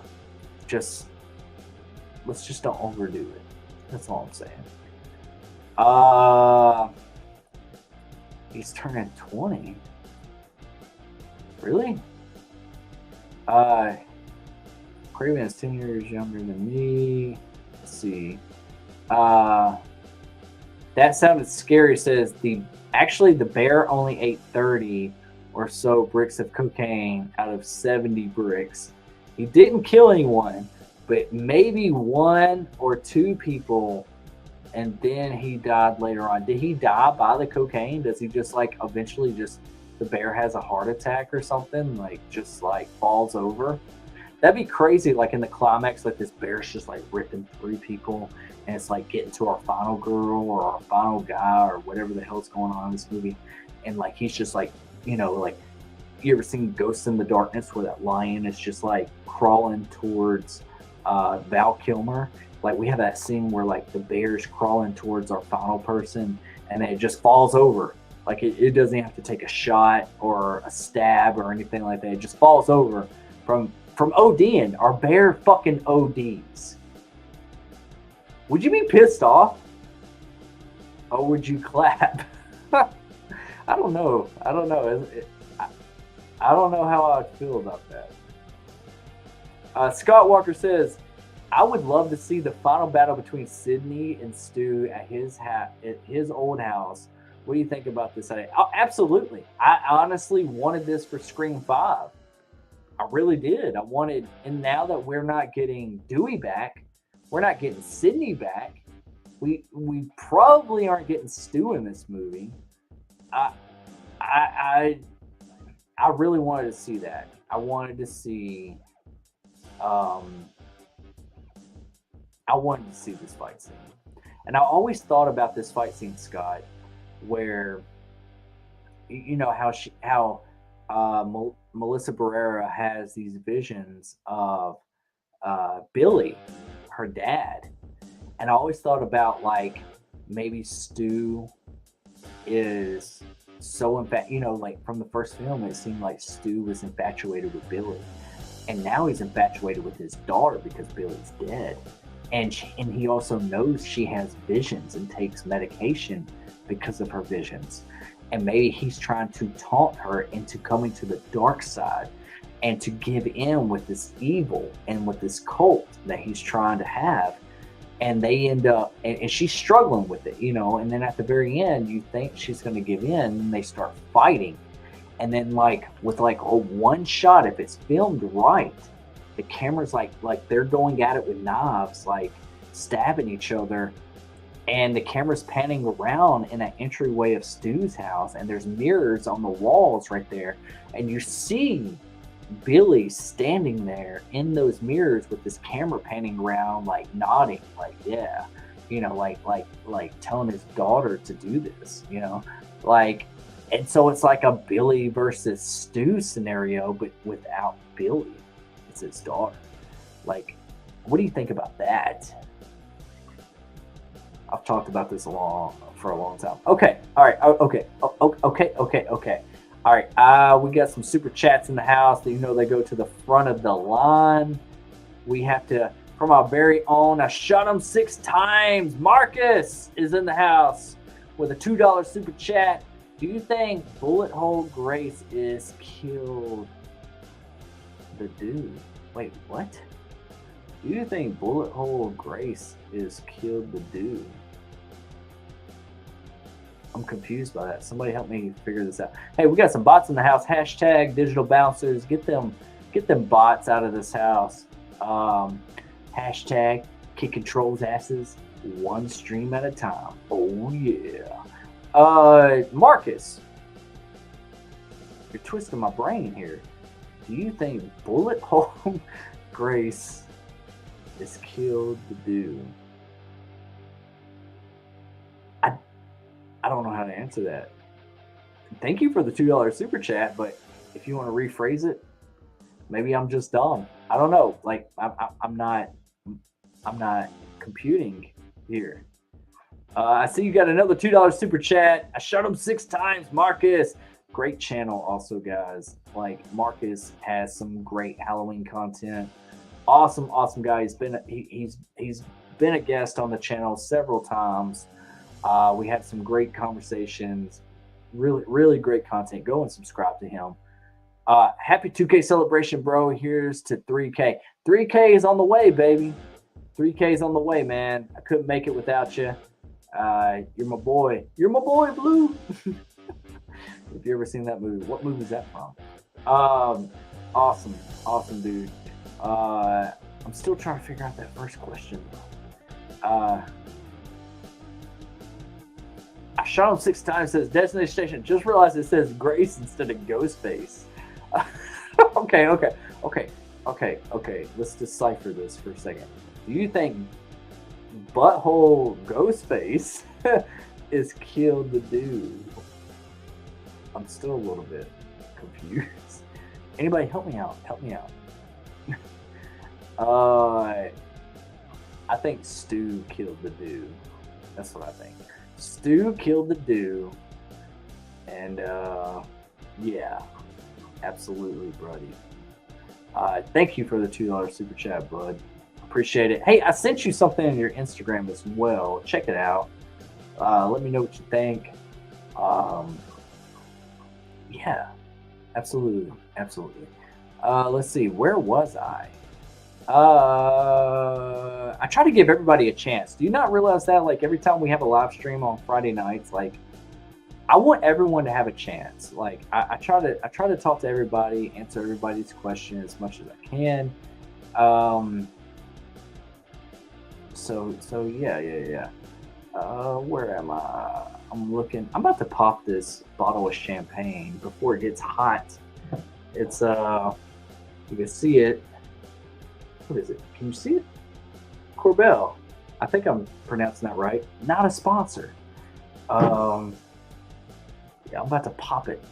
Let's just don't overdo it. That's all I'm saying. He's turning 20. Really? Craven is 10 years younger than me. Let's see. That sounded scary. Says the bear only ate 30 or so bricks of cocaine out of 70 bricks. He didn't kill anyone, but maybe 1 or 2 people, and then he died later on. Did he die by the cocaine? Does he just like eventually just the bear has a heart attack or something, like just like falls over? That'd be crazy. Like in the climax, like this bear's just like ripping through people, and it's like getting to our final girl or our final guy or whatever the hell's going on in this movie, and like he's just like, like, you ever seen Ghosts in the Darkness where that lion is just like crawling towards Val Kilmer? Like we have that scene where like the bear's crawling towards our final person, and then it just falls over. Like it doesn't have to take a shot or a stab or anything like that. It just falls over from ODing. Our bear fucking ODs. Would you be pissed off? Or would you clap? I don't know. I don't know how I would feel about that. Scott Walker says, I would love to see the final battle between Sydney and Stu at his old house. What do you think about this? Oh, absolutely. I honestly wanted this for Scream 5. I really did. And now that we're not getting Dewey back, we're not getting Sydney back, we probably aren't getting Stu in this movie. I really wanted to see that. I wanted to see I wanted to see this fight scene. And I always thought about this fight scene, Scott, where you know how Melissa Barrera has these visions of Billy, her dad, and I always thought about like maybe Stu is like from the first film, it seemed like Stu was infatuated with Billy, and now he's infatuated with his daughter because Billy's dead, and he also knows she has visions and takes medication because of her visions, and maybe he's trying to taunt her into coming to the dark side and to give in with this evil and with this cult that he's trying to have. And they end up, and she's struggling with it, and then at the very end you think she's going to give in, and they start fighting, and then like with like a one shot, if it's filmed right, the camera's like they're going at it with knives, like stabbing each other, and the camera's panning around in that entryway of Stu's house, and there's mirrors on the walls right there, and you see Billy standing there in those mirrors with this camera panning around, like nodding, like yeah, like telling his daughter to do this, like, and so it's like a Billy versus Stu scenario, but without Billy, it's his daughter. Like, what do you think about that? I've talked about this for a long time. Okay, all right, okay. All right, we got some super chats in the house. They go to the front of the line. We have to, from our very own, I shot him 6 times. Marcus is in the house with a $2 super chat. Do you think Bullet Hole Grace is killed the dude? Wait, what? Do you think Bullet Hole Grace is killed the dude? I'm confused by that. Somebody help me figure this out. Hey, we got some bots in the house. Hashtag digital bouncers. Get them bots out of this house. Hashtag kick controls asses one stream at a time. Oh yeah. Marcus, you're twisting my brain here. Do you think Bullet Hole Grace is killed the dude? I don't know how to answer that. Thank you for the $2 super chat, but if you want to rephrase it, maybe I'm just dumb. I don't know. Like I'm not computing here. I see you got another $2 super chat. I shot him 6 times, Marcus. Great channel, also, guys. Like, Marcus has some great Halloween content. Awesome guy. He's been a guest on the channel several times. We had some great conversations, really great content. Go and subscribe to him. Happy 2K celebration, bro. Here's to 3K. 3K is on the way, baby. 3K is on the way, man. I couldn't make it without you. You're my boy. You're my boy, Blue. If you ever seen that movie, what movie is that from? Awesome, dude. I'm still trying to figure out that first question. I shot him 6 times. Says Destination Station. Just realized it says Grace instead of Ghostface. Okay. Let's decipher this for a second. Do you think Butthole Ghostface is killed the dude? I'm still a little bit confused. Anybody help me out? I think Stu killed the dude. That's what I think. Stu killed the dude, and yeah, absolutely, buddy. Thank you for the $2 super chat, bud. Appreciate it. Hey, I sent you something on your Instagram as well. Check it out. Let me know what you think. Yeah, absolutely. Let's see. Where was I? I try to give everybody a chance. Do you not realize that? Like, every time we have a live stream on Friday nights, like, I want everyone to have a chance. Like, I try to talk to everybody, answer everybody's question as much as I can. So yeah. Where am I? I'm looking. I'm about to pop this bottle of champagne before it gets hot. It's you can see it. What is it? Can you see it? Corbell. I think I'm pronouncing that right. Not a sponsor. Yeah, I'm about to pop it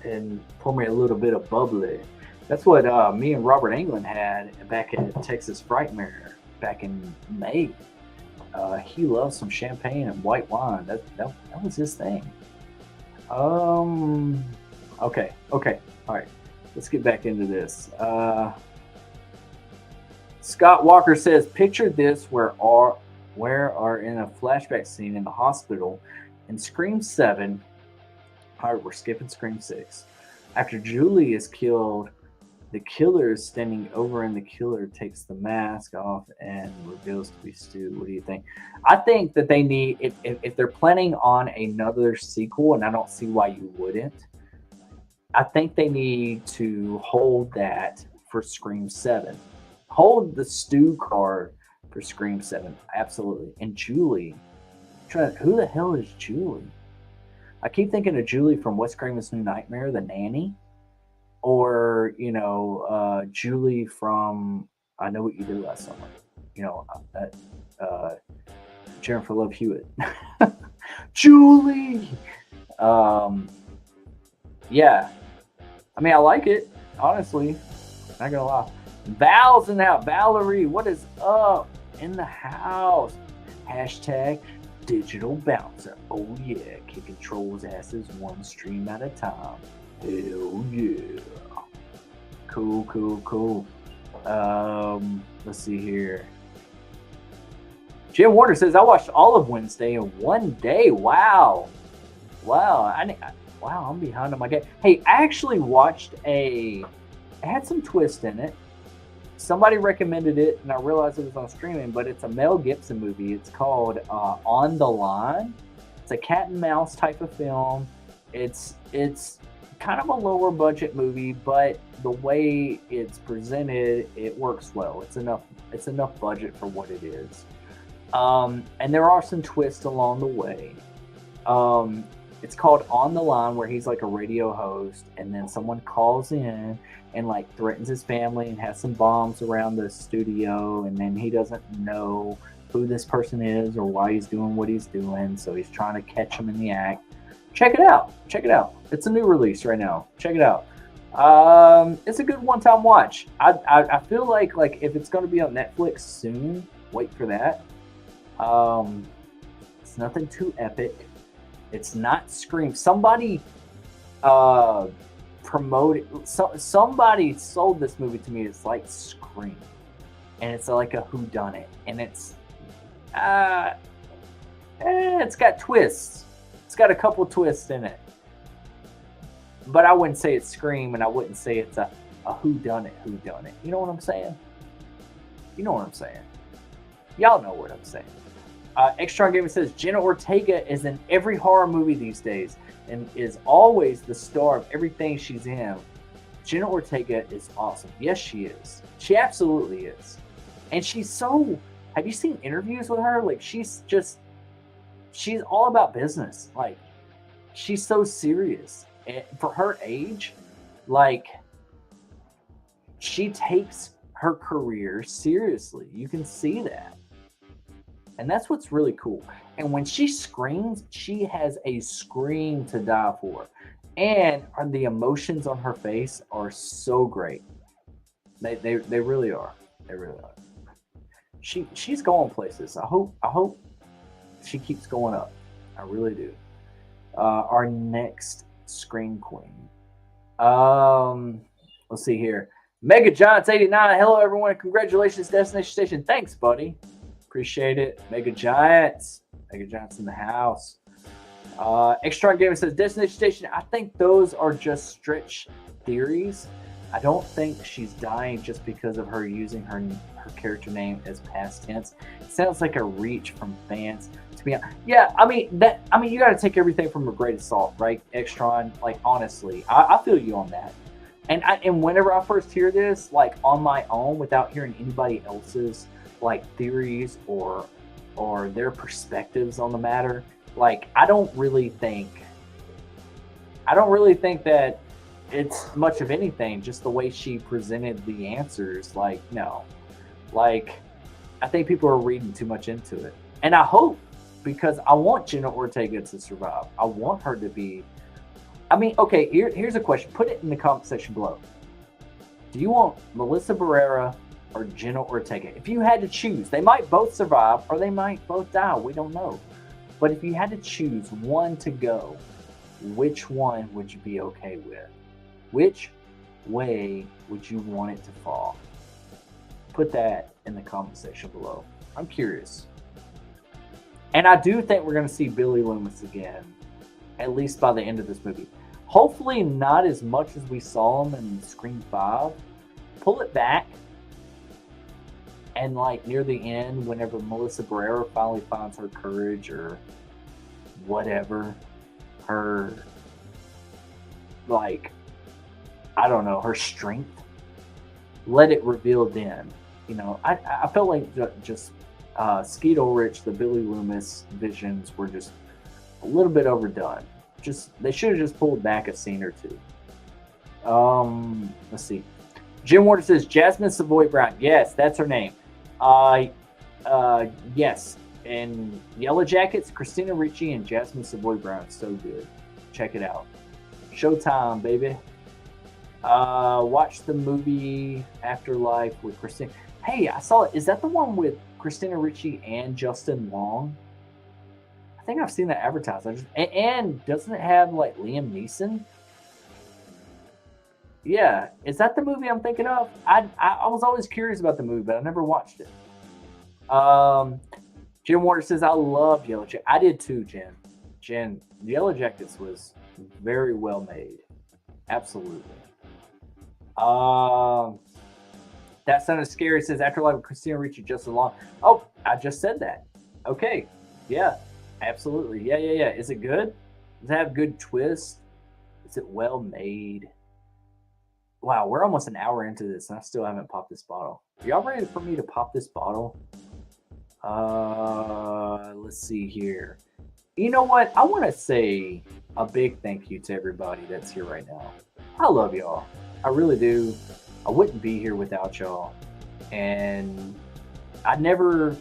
and pour me a little bit of bubbly. That's what me and Robert Englund had back at Texas Frightmare back in May. He loves some champagne and white wine. That was his thing. Okay. All right. Let's get back into this. Scott Walker says, picture this where are in a flashback scene in the hospital in Scream 7. All right, we're skipping Scream 6. After Julie is killed, the killer is standing over and the killer takes the mask off and reveals to be Stu. What do you think? I think that they need, if they're planning on another sequel, and I don't see why you wouldn't, I think they need to hold that for Scream 7. Hold the Stu card for Scream 7. Absolutely. And Julie. Who the hell is Julie? I keep thinking of Julie from Wes Craven's New Nightmare, the nanny. Or, Julie from I Know What You Did Last Summer. Jennifer Love Hewitt. Julie! Yeah. I mean, I like it, honestly. Not gonna lie. Val's in out. Valerie, what is up? In the house. Hashtag digital bouncer. Oh yeah, kicking trolls' asses one stream at a time. Hell yeah. Cool. Let's see here. Jim Warner says, I watched all of Wednesday in one day. Wow. I'm behind on my game. Hey, I actually watched it had some twist in it. Somebody recommended it, and I realized it was on streaming, but it's a Mel Gibson movie. It's called On the Line. It's a cat and mouse type of film. It's kind of a lower budget movie, but the way it's presented, it works well. It's enough budget for what it is. And there are some twists along the way. It's called On the Line, where he's like a radio host, and then someone calls in and like threatens his family and has some bombs around the studio, and then he doesn't know who this person is or why he's doing what he's doing, so he's trying to catch him in the act. Check it out. It's a new release right now. Check it out. It's a good one-time watch. I feel like if it's going to be on Netflix soon, wait for that. It's nothing too epic. It's not Scream. Somebody somebody sold this movie to me. It's like Scream, and it's like a whodunit, and it's got twists. It's got a couple twists in it, but I wouldn't say it's Scream, and I wouldn't say it's a whodunit. You know what I'm saying? Y'all know what I'm saying. Extron Gamer says, Jenna Ortega is in every horror movie these days and is always the star of everything she's in. Jenna Ortega is awesome. Yes, she is. She absolutely is. And she's so... Have you seen interviews with her? Like, she's all about business. Like, she's so serious. And for her age, like, she takes her career seriously. You can see that. And that's what's really cool. And when she screams, she has a scream to die for. And the emotions on her face are so great. They really are. They really are. She's going places. I hope she keeps going up. I really do. Our next Scream Queen. Let's see here. Mega Giants 89. Hello everyone. Congratulations, Destination Station. Thanks, buddy. Appreciate it. Mega Giants in the house. Extra Gamer says, Destination Station, I think those are just stretch theories. I don't think she's dying just because of her using her character name as past tense. It sounds like a reach from fans to be honest. Yeah, I mean you gotta take everything from a grain of salt, right? Extron, like honestly. I feel you on that. And whenever I first hear this, like on my own, without hearing anybody else's like theories or their perspectives on the matter, like I don't really think that it's much of anything, just the way she presented the answers. Like no, like I think people are reading too much into it. And I hope, because I want Jenna Ortega to survive. I want her to be. I mean, okay, here's a question. Put it in the comment section below. Do you want Melissa Barrera or Jenna Ortega? If you had to choose, they might both survive or they might both die. We don't know. But if you had to choose one to go, which one would you be okay with? Which way would you want it to fall? Put that in the comment section below. I'm curious. And I do think we're going to see Billy Loomis again, at least by the end of this movie. Hopefully not as much as we saw him in Scream 5. Pull it back. And like near the end, whenever Melissa Barrera finally finds her courage or whatever, her, like, I don't know, her strength, let it reveal then. You know, I felt like just Skeet Ulrich, the Billy Loomis visions were just a little bit overdone. They should have just pulled back a scene or two. Let's see. Jim Warner says Jasmine Savoy Brown. Yes, that's her name. Yes. And Yellow Jackets, Christina Ricci and Jasmine Savoy Brown. So good. Check it out. Showtime, baby. Watch the movie Afterlife with Christina. Hey, I saw it. Is that the one with Christina Ricci and Justin Long? I think I've seen that advertised. And doesn't it have like Liam Neeson? Yeah, is that the movie I'm thinking of? I was always curious about the movie, but I never watched it. Jim Warner says I love Yellow Jackets. I did too, Jen. Yellow Jackets was very well made. Absolutely. That sounded scary. Says Afterlife with Christina Ricci, Justin Long. Oh, I just said that. Okay. Yeah, absolutely. Yeah. Is it good? Does it have good twist? Is it well made? Wow, we're almost an hour into this and I still haven't popped this bottle. Are y'all ready for me to pop this bottle? Let's see here. You know what? I want to say a big thank you to everybody that's here right now. I love y'all. I really do. I wouldn't be here without y'all. And I never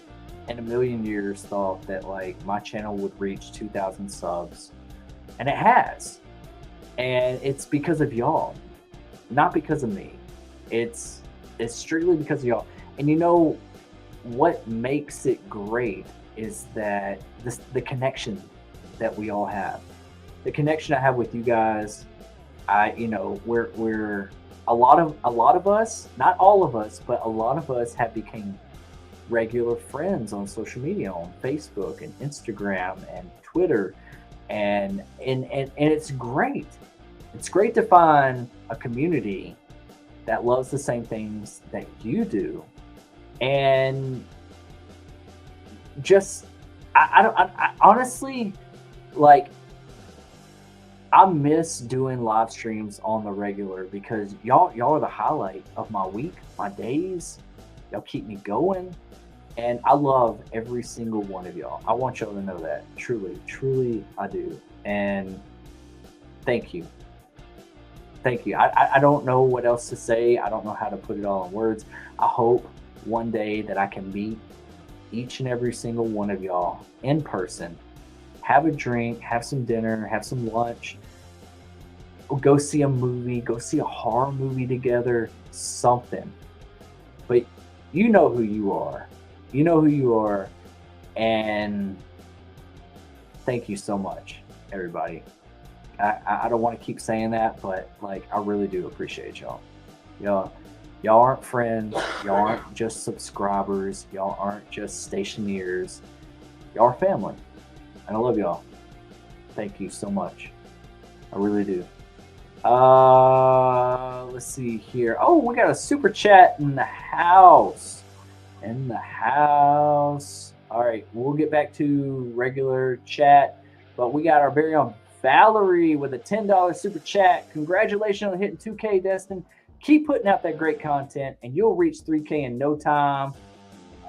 in a million years thought that like my channel would reach 2,000 subs. And it has. And it's because of y'all. Not because of me. It's strictly because of y'all. And you know what makes it great is that the connection that we all have. The connection I have with you guys. We're a lot of us, not all of us, but a lot of us have become regular friends on social media, on Facebook and Instagram and Twitter, and it's great. It's great to find a community that loves the same things that you do, and just I honestly, like, I miss doing live streams on the regular because y'all are the highlight of my week, my days. Y'all keep me going, and I love every single one of y'all. I want y'all to know that. Truly, I do. And thank you. Thank you. I don't know what else to say. I don't know how to put it all in words. I hope one day that I can meet each and every single one of y'all in person. Have a drink, have some dinner, have some lunch, go see a movie, go see a horror movie together, something. But you know who you are. You know who you are. And thank you so much, everybody. I don't want to keep saying that, but like I really do appreciate y'all. Y'all aren't friends. Y'all aren't just subscribers. Y'all aren't just stationeers. Y'all are family. And I love y'all. Thank you so much. I really do. Let's see here. Oh, we got a super chat in the house. All right, we'll get back to regular chat, but we got our very own Valerie with a $10 super chat. Congratulations on hitting 2K, Destin. Keep putting out that great content, and you'll reach 3K in no time.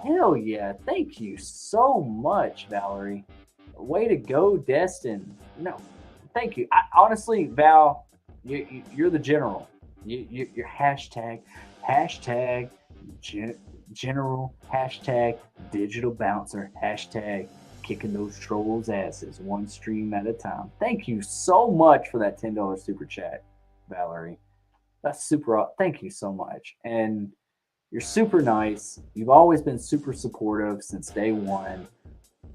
Hell yeah! Thank you so much, Valerie. Way to go, Destin. No, thank you. Honestly, Val, you're the general. You're hashtag General, hashtag digital bouncer, hashtag kicking those trolls' asses one stream at a time. Thank you so much for that $10 super chat, Valerie. That's super. Thank you so much. And you're super nice. You've always been super supportive since day one.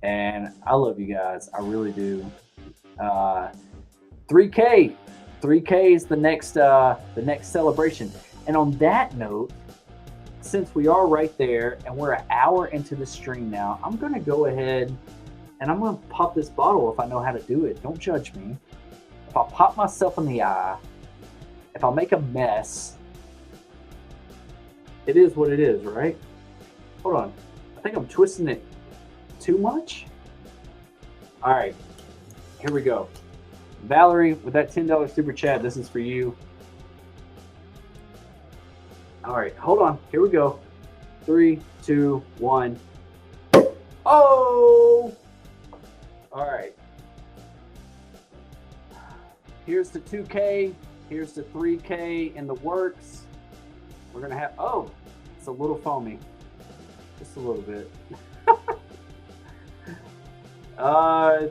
And I love you guys. I really do. 3K. 3K is the next celebration. And on that note, since we are right there and we're an hour into the stream now, I'm gonna go ahead and I'm gonna pop this bottle if I know how to do it. Don't judge me. If I pop myself in the eye, if I make a mess, it is what it is, right? Hold on. I think I'm twisting it too much. All right, here we go. Valerie, with that $10 super chat, this is for you. All right, hold on. Here we go. 3, 2, 1. Oh! All right. Here's the 2K. Here's the 3K in the works. We're going to have, oh, it's a little foamy. Just a little bit.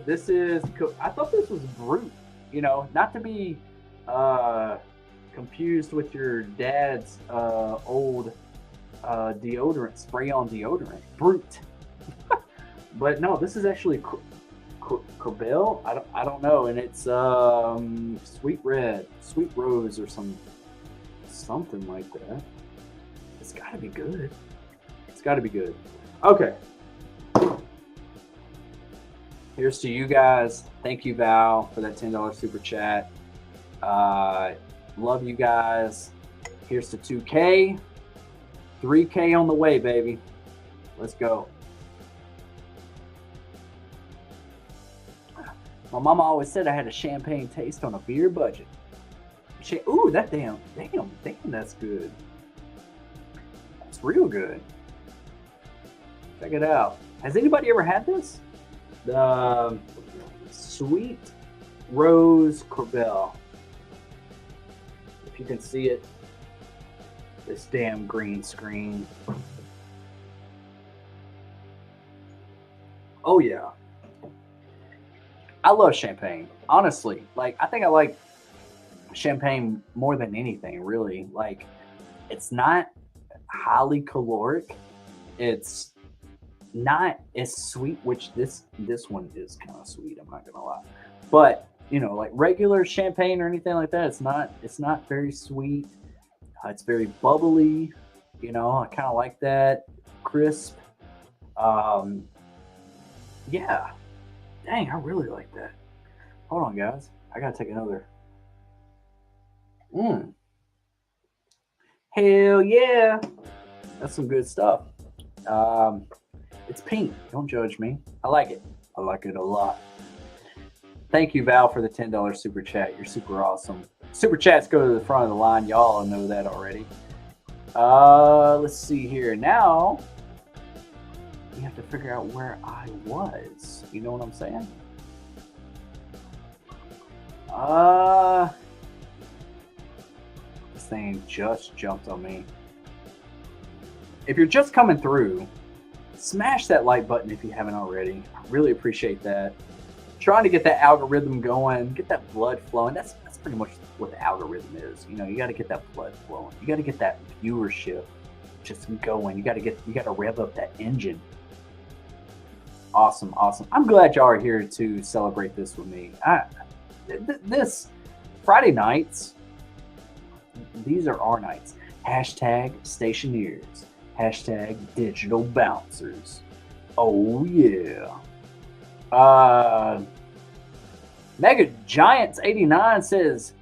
This is, I thought this was Brute, you know, not to be confused with your dad's old deodorant, spray-on deodorant, Brute. But no, this is actually Corbel. I don't know, and it's sweet red, sweet rose, or something like that. It's got to be good. It's got to be good. Okay. Here's to you guys. Thank you, Val, for that $10 super chat. Love you guys. Here's to 2K. 3K on the way, baby. Let's go. My mama always said I had a champagne taste on a beer budget. Ooh, that damn, that's good. That's real good. Check it out. Has anybody ever had this? The Sweet Rose Corbel. If you can see it, this damn green screen. Oh yeah. I love champagne. Honestly, like I think I like champagne more than anything, really. Like it's not highly caloric. It's not as sweet, which this one is kind of sweet, I'm not gonna lie. But you know, like regular champagne or anything like that, it's not very sweet. It's very bubbly, you know, I kind of like that. Crisp. Yeah. Dang, I really like that. Hold on, guys. I gotta take another. Hell yeah. That's some good stuff. It's pink. Don't judge me. I like it. I like it a lot. Thank you, Val, for the $10 super chat. You're super awesome. Super chats go to the front of the line. Y'all know that already. Let's see here. Now, we have to figure out where I was. You know what I'm saying? This thing just jumped on me. If you're just coming through, smash that like button if you haven't already. I really appreciate that. Trying to get that algorithm going, get that blood flowing. That's pretty much what the algorithm is. You know, you got to get that blood flowing. You got to get that viewership just going. You got to rev up that engine. Awesome. I'm glad y'all are here to celebrate this with me. This Friday nights, these are our nights. Hashtag stationeers. Hashtag digital bouncers. Oh yeah. Mega Giants 89 says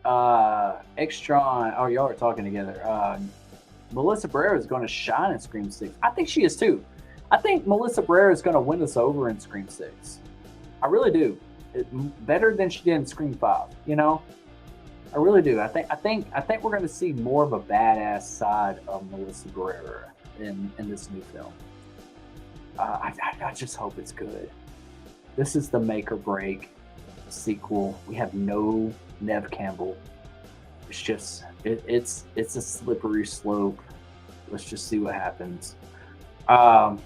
Extron. Oh, y'all are talking together. Melissa Barrera is going to shine in Scream 6. I think she is too. I think Melissa Barrera is going to win us over in Scream 6. I really do. Better than she did in Scream 5. You know, I really do. I think we're going to see more of a badass side of Melissa Barrera in this new film. I just hope it's good. This is the make or break sequel. We have no Nev Campbell. It's just it's a slippery slope. Let's just see what happens. Um,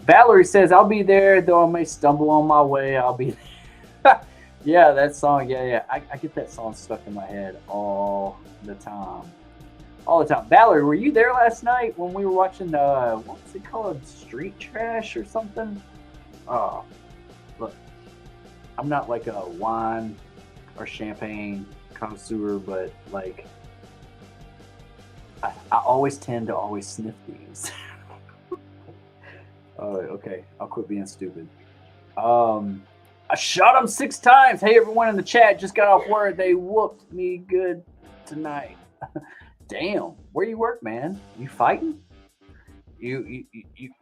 Valerie says, "I'll be there, though I may stumble on my way. I'll be." Yeah, that song. Yeah. I get that song stuck in my head all the time. All the time. Valerie, were you there last night when we were watching what's it called? Street Trash or something? Oh, look, I'm not like a wine or champagne connoisseur, but like I always tend to always sniff these. Oh, okay. I'll quit being stupid. I shot him 6 times. Hey, everyone in the chat just got off work. They whooped me good tonight. Damn, where you work, man? You fighting? You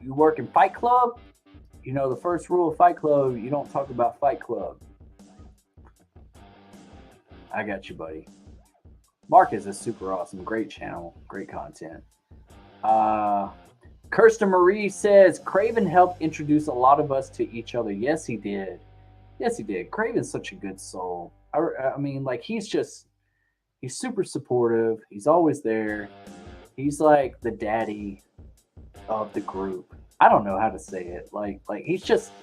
work in Fight Club? You know the first rule of Fight Club: you don't talk about Fight Club. I got you, buddy. Marcus is super awesome. Great channel, great content. Kirsten Marie says Craven helped introduce a lot of us to each other. Yes, he did. Yes, he did. Craven's such a good soul. I mean, like he's super supportive. He's always there. He's like the daddy of the group. I don't know how to say it. Like he's just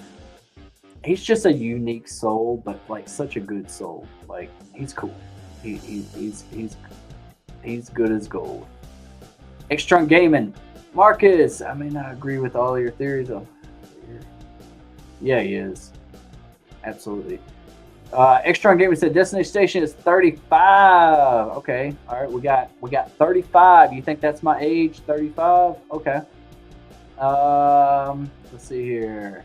a unique soul, but like such a good soul. Like he's cool. He's good as gold. Extreme Gaming, Marcus. I mean, I agree with all your theories. Yeah, he is. Absolutely. Extron Gamer said Destination Station is 35. Okay. All right. We got 35. You think that's my age? 35? Okay. Let's see here.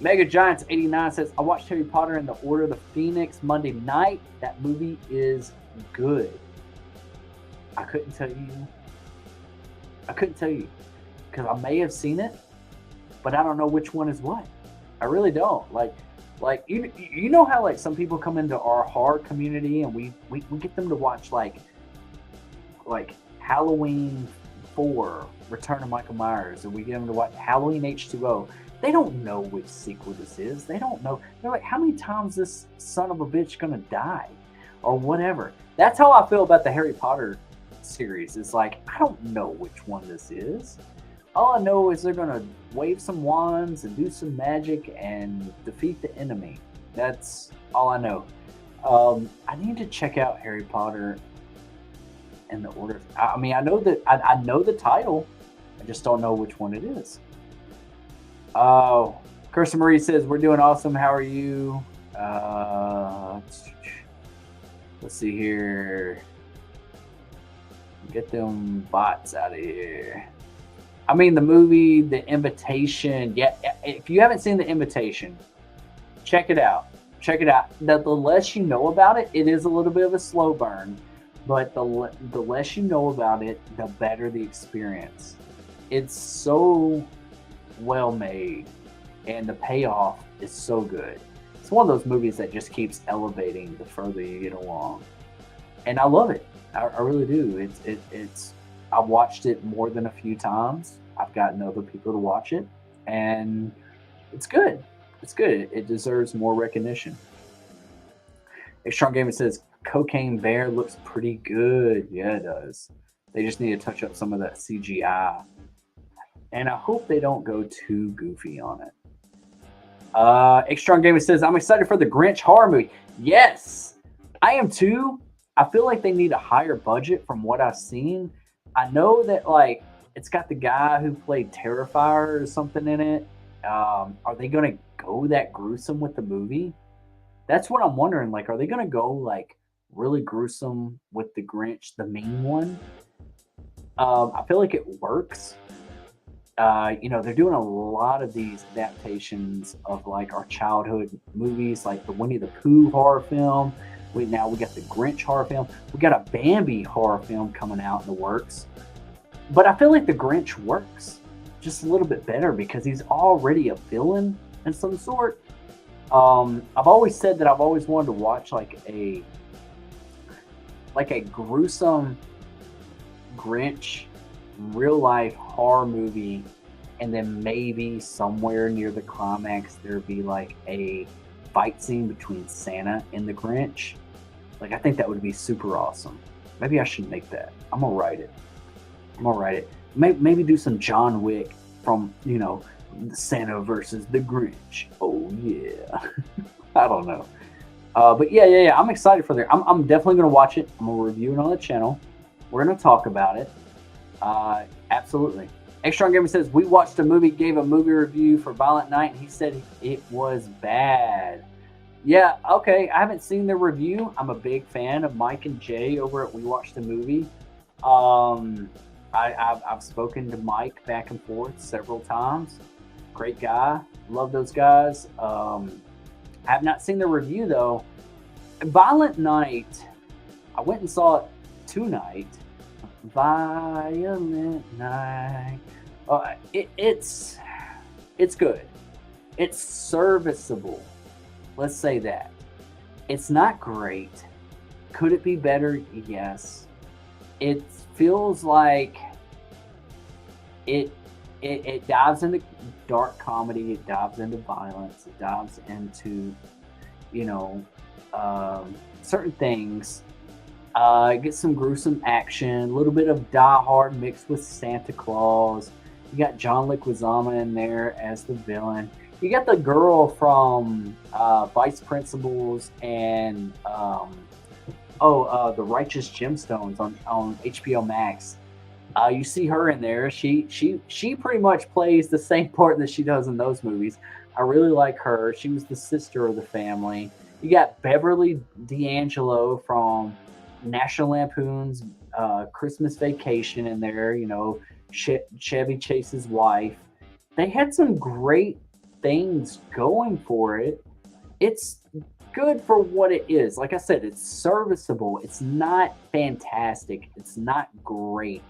Mega Giants 89 says, I watched Harry Potter and the Order of the Phoenix Monday night. That movie is good. I couldn't tell you because I may have seen it, but I don't know which one is what. I really don't. Like you know how like some people come into our horror community and we get them to watch like Halloween 4, Return of Michael Myers, and we get them to watch Halloween H2O. They don't know which sequel this is. They don't know. They're like, how many times this son of a bitch gonna die, or whatever. That's how I feel about the Harry Potter series. It's like I don't know which one this is. All I know is they're gonna wave some wands and do some magic and defeat the enemy. That's all I know. I need to check out Harry Potter and the Order. I mean, I know that I know the title. I just don't know which one it is. Oh, Kirsten Marie says we're doing awesome. How are you? Let's see here. Get them bots out of here. I mean, the movie, The Invitation. Yeah, if you haven't seen The Invitation, check it out. Check it out. The less you know about it, it is a little bit of a slow burn, but the less you know about it, the better the experience. It's so well made, and the payoff is so good. It's one of those movies that just keeps elevating the further you get along, and I love it. I really do. It's I've watched it more than a few times. I've gotten other people to watch it, and it's good. It's good. It deserves more recognition. Extreme Gamer says Cocaine Bear looks pretty good. Yeah, it does. They just need to touch up some of that CGI, and I hope they don't go too goofy on it. Extreme Gamer says I'm excited for the Grinch horror movie. Yes, I am too. I feel like they need a higher budget from what I've seen. I know that like it's got the guy who played Terrifier or something in it. Are they gonna go that gruesome with the movie? That's what I'm wondering. Like, are they gonna go like really gruesome with the Grinch, the main one? I feel like it works. You know, they're doing a lot of these adaptations of like our childhood movies, like the Winnie the Pooh horror film. Now we got the Grinch horror film. We got a Bambi horror film coming out in the works. But I feel like the Grinch works just a little bit better because he's already a villain in some sort. I've always said that I've always wanted to watch like a gruesome Grinch real life horror movie, and then maybe somewhere near the climax there'd be like a fight scene between Santa and the Grinch. Like, I think that would be super awesome. Maybe I should make that. I'm gonna write it. I'm gonna write it. Maybe do some John Wick from Santa versus the Grinch. Oh yeah. I don't know. But yeah. I'm excited for that. I'm definitely gonna watch it. I'm gonna review it on the channel. We're gonna talk about it. Absolutely. Extron Gamer says we watched a movie, gave a movie review for Violent Night, and he said it was bad. Yeah, okay. I haven't seen the review. I'm a big fan of Mike and Jay over at We Watched the Movie. I've spoken to Mike back and forth several times. Great guy. Love those guys. I have not seen the review though. Violent Night. I went and saw it tonight. Violent Night. It's good. It's serviceable. Let's say that. It's not great. Could it be better? Yes. It feels like it dives into dark comedy. It dives into violence. It dives into, certain things. Get some gruesome action. A little bit of Die Hard mixed with Santa Claus. You got John Leguizamo in there as the villain. You got the girl from Vice Principals and the Righteous Gemstones on HBO Max. You see her in there. She pretty much plays the same part that she does in those movies. I really like her. She was the sister of the family. You got Beverly D'Angelo from National Lampoon's Christmas Vacation in there. Chevy Chase's wife. They had some great things going for it. It's good for what it is. Like I said, it's serviceable. It's not fantastic. It's not great.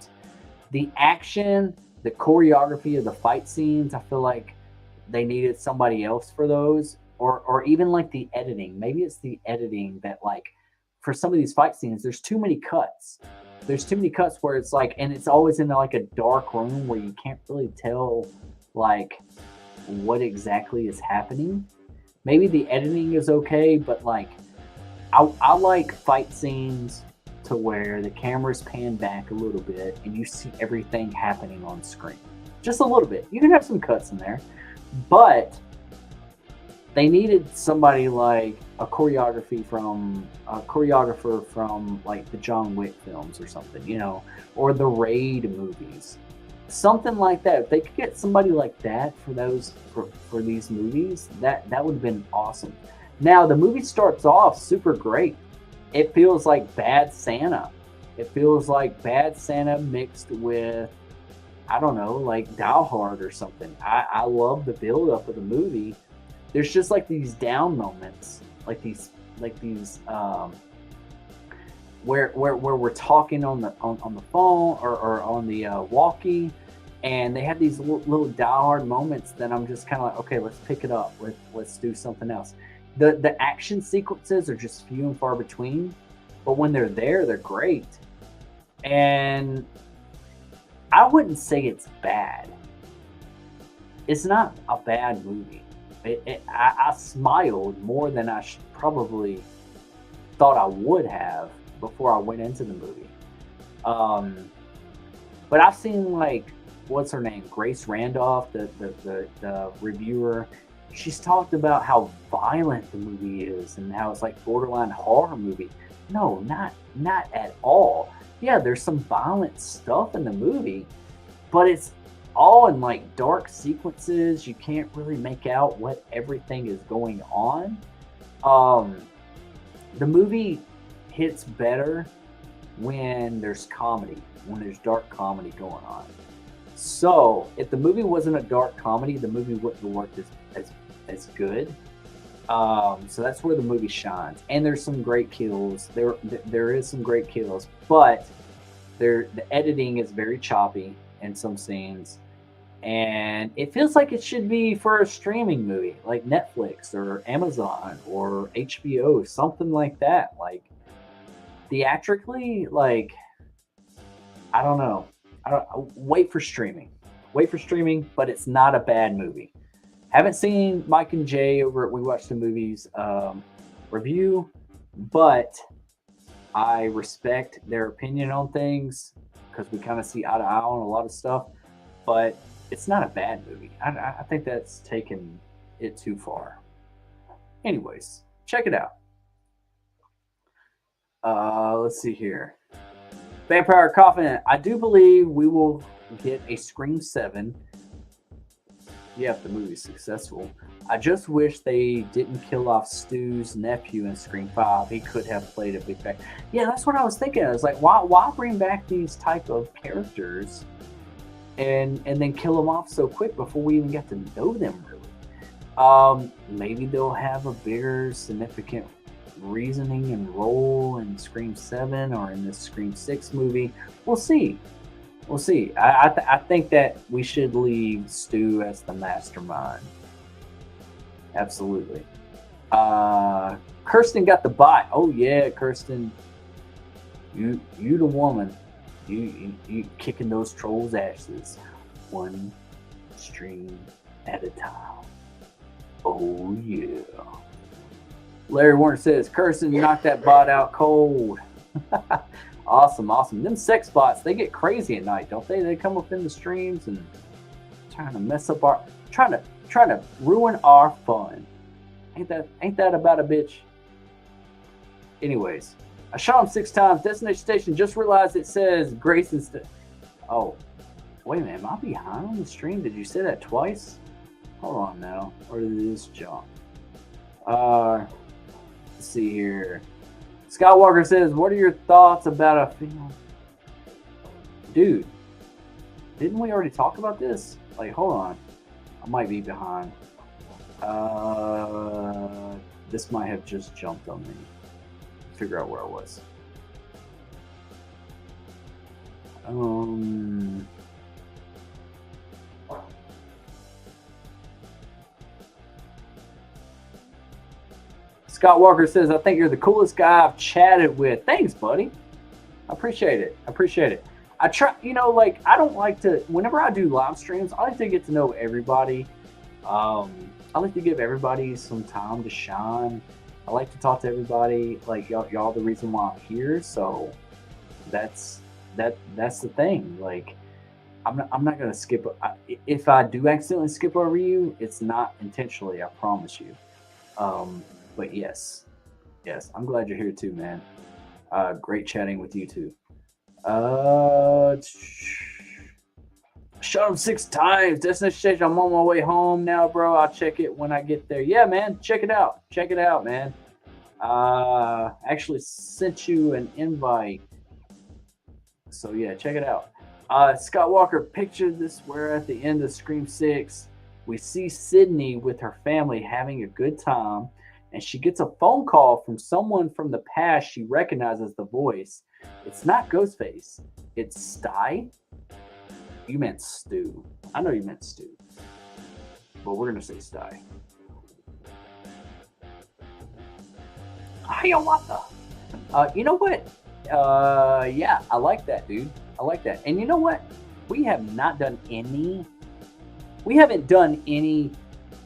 The action, the choreography of the fight scenes, I feel like they needed somebody else for those. Or even like the editing. Maybe it's the editing that, like, for some of these fight scenes, there's too many cuts. There's too many cuts where it's like, and it's always in like a dark room where you can't really tell like what exactly is happening. Maybe the editing is okay, but like I like fight scenes to where the camera's panned back a little bit and you see everything happening on screen. Just a little bit. You can have some cuts in there, but they needed somebody like a choreographer from like the John Wick films or something, or the Raid movies, something like that. If they could get somebody like that for these movies, that would have been awesome. Now the movie starts off super great. It feels like Bad Santa. It feels like Bad Santa mixed with, I don't know, like Die Hard or something. I love the build up of the movie. There's just like these down moments, like these where we're talking on the phone or on the walkie, and they have these little Die Hard moments that I'm just kind of like, okay, let's pick it up. Let's do something else. The action sequences are just few and far between, but when they're there, they're great. And I wouldn't say it's bad. It's not a bad movie. I smiled more than I probably thought I would have before I went into the movie. But I've seen, like, what's her name? Grace Randolph, the reviewer. She's talked about how violent the movie is and how it's like borderline horror movie. No, not at all. Yeah, there's some violent stuff in the movie, but it's all in like dark sequences. You can't really make out what everything is going on. The movie hits better when there's comedy, when there's dark comedy going on. So if the movie wasn't a dark comedy, the movie wouldn't have worked as good. So that's where the movie shines. And there's some great kills. There is some great kills, but the editing is very choppy in some scenes. And it feels like it should be for a streaming movie like Netflix or Amazon or HBO, something like that. Like theatrically, like, I don't know. Wait for streaming. Wait for streaming, but it's not a bad movie. Haven't seen Mike and Jay over at We Watch the Movies review, but I respect their opinion on things because we kind of see eye to eye on a lot of stuff, but it's not a bad movie. I think that's taken it too far. Anyways, check it out. Let's see here. Vampire Coffin. I do believe we will get a Scream 7. Yeah, if the movie's successful. I just wish they didn't kill off Stu's nephew in Scream 5. He could have played a big factor. Yeah, that's what I was thinking. I was like, why bring back these type of characters and then kill them off so quick before we even get to know them really? Maybe they'll have a bigger, significant reasoning and role in Scream 7 or in this Scream 6 movie. We'll see. We'll see. I think that we should leave Stu as the mastermind. Absolutely. Kirsten got the bot. Oh yeah, Kirsten. You the woman. You kicking those trolls' asses. One stream at a time. Oh yeah. Larry Warner says, Kirsten knocked that bot out cold. Awesome. Them sex bots, they get crazy at night, don't they? They come up in the streams and trying to mess up our, trying to ruin our fun. Ain't that about a bitch? Anyways, I shot him 6 times. Destination Station. Just realized it says Grace instead. Oh, wait a minute. Am I behind on the stream? Did you say that twice? Hold on now. Or did this jump? Let's see here. Skywalker says, what are your thoughts about a female? Dude, didn't we already talk about this? Like, hold on. I might be behind. This might have just jumped on me. Figure out where I was. Scott Walker says, I think you're the coolest guy I've chatted with. Thanks, buddy. I appreciate it. I try, like, I don't like to, whenever I do live streams, I like to get to know everybody. I like to give everybody some time to shine. I like to talk to everybody. Like, y'all the reason why I'm here. So that's the thing. Like, I'm not going to skip. If I do accidentally skip over you, it's not intentionally, I promise you. But yes, I'm glad you're here too, man. Great chatting with you too. Shot him 6 times. Destination Station. I'm on my way home now, bro. I'll check it when I get there. Yeah, man. Check it out, man. Actually sent you an invite. So yeah, check it out. Scott Walker, picture this where at the end of Scream 6, we see Sydney with her family having a good time, and she gets a phone call from someone from the past she recognizes the voice. It's not Ghostface. It's Sty. You meant Stu. I know you meant Stu. But we're going to say Sty. Hiawatha. You know what? Yeah, I like that, dude. I like that. And you know what? We haven't done any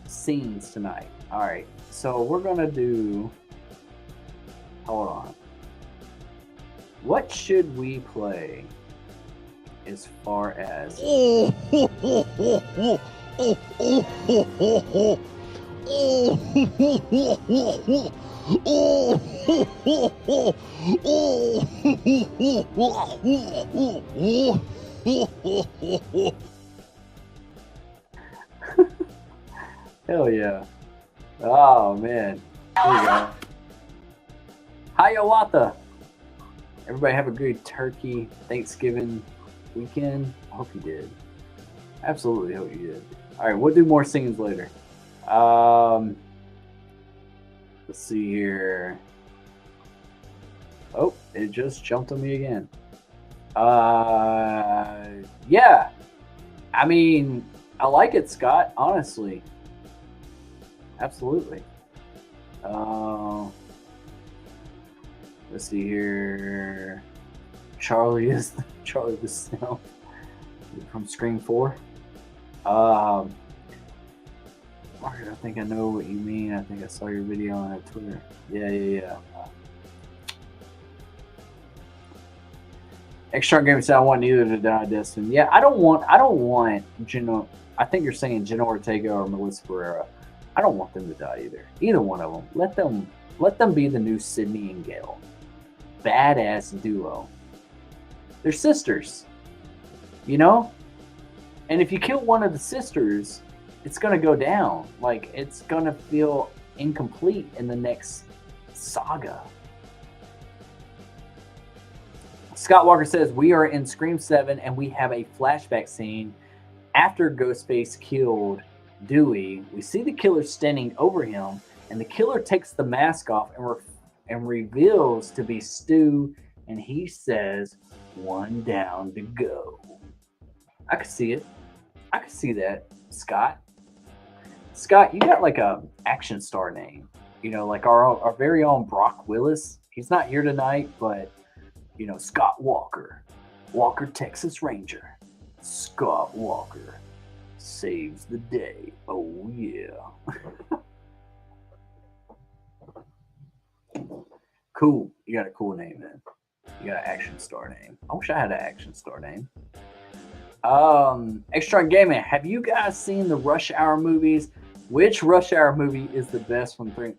scenes tonight. All right. So we're going to do, hold on. What should we play as far as... Hell yeah. Oh, man. Here we go. Hiawatha. Everybody have a good turkey Thanksgiving weekend. I hope you did. Absolutely hope you did. All right, we'll do more scenes later. Let's see here. Oh, it just jumped on me again. Yeah. I mean, I like it, Scott, honestly. Absolutely. Let's see here. Charlie the Snow from Scream 4. Margaret, I think I know what you mean. I think I saw your video on Twitter. Yeah. Extra Game said, I want neither to die, Destin. Yeah, I don't want Jenna. I think you're saying Jenna Ortega or Melissa Barrera. I don't want them to die either. Either one of them. Let them be the new Sydney and Gail. Badass duo. They're sisters, you know? And if you kill one of the sisters, it's gonna go down. Like, it's gonna feel incomplete in the next saga. Scott Walker says, we are in Scream 7 and we have a flashback scene after Ghostface killed Dewey. We see the killer standing over him, and the killer takes the mask off and reveals to be Stu, and he says, one down to go. I could see it. I could see that, Scott. Scott, you got like a action star name. You know, like our very own Brock Willis. He's not here tonight, but you know, Scott Walker, Walker Texas Ranger. Scott Walker saves the day. Oh yeah. Cool. You got a cool name, man. You got an action star name. I wish I had an action star name. Extra Gaming, have you guys seen the Rush Hour movies? Which Rush Hour movie is the best from three?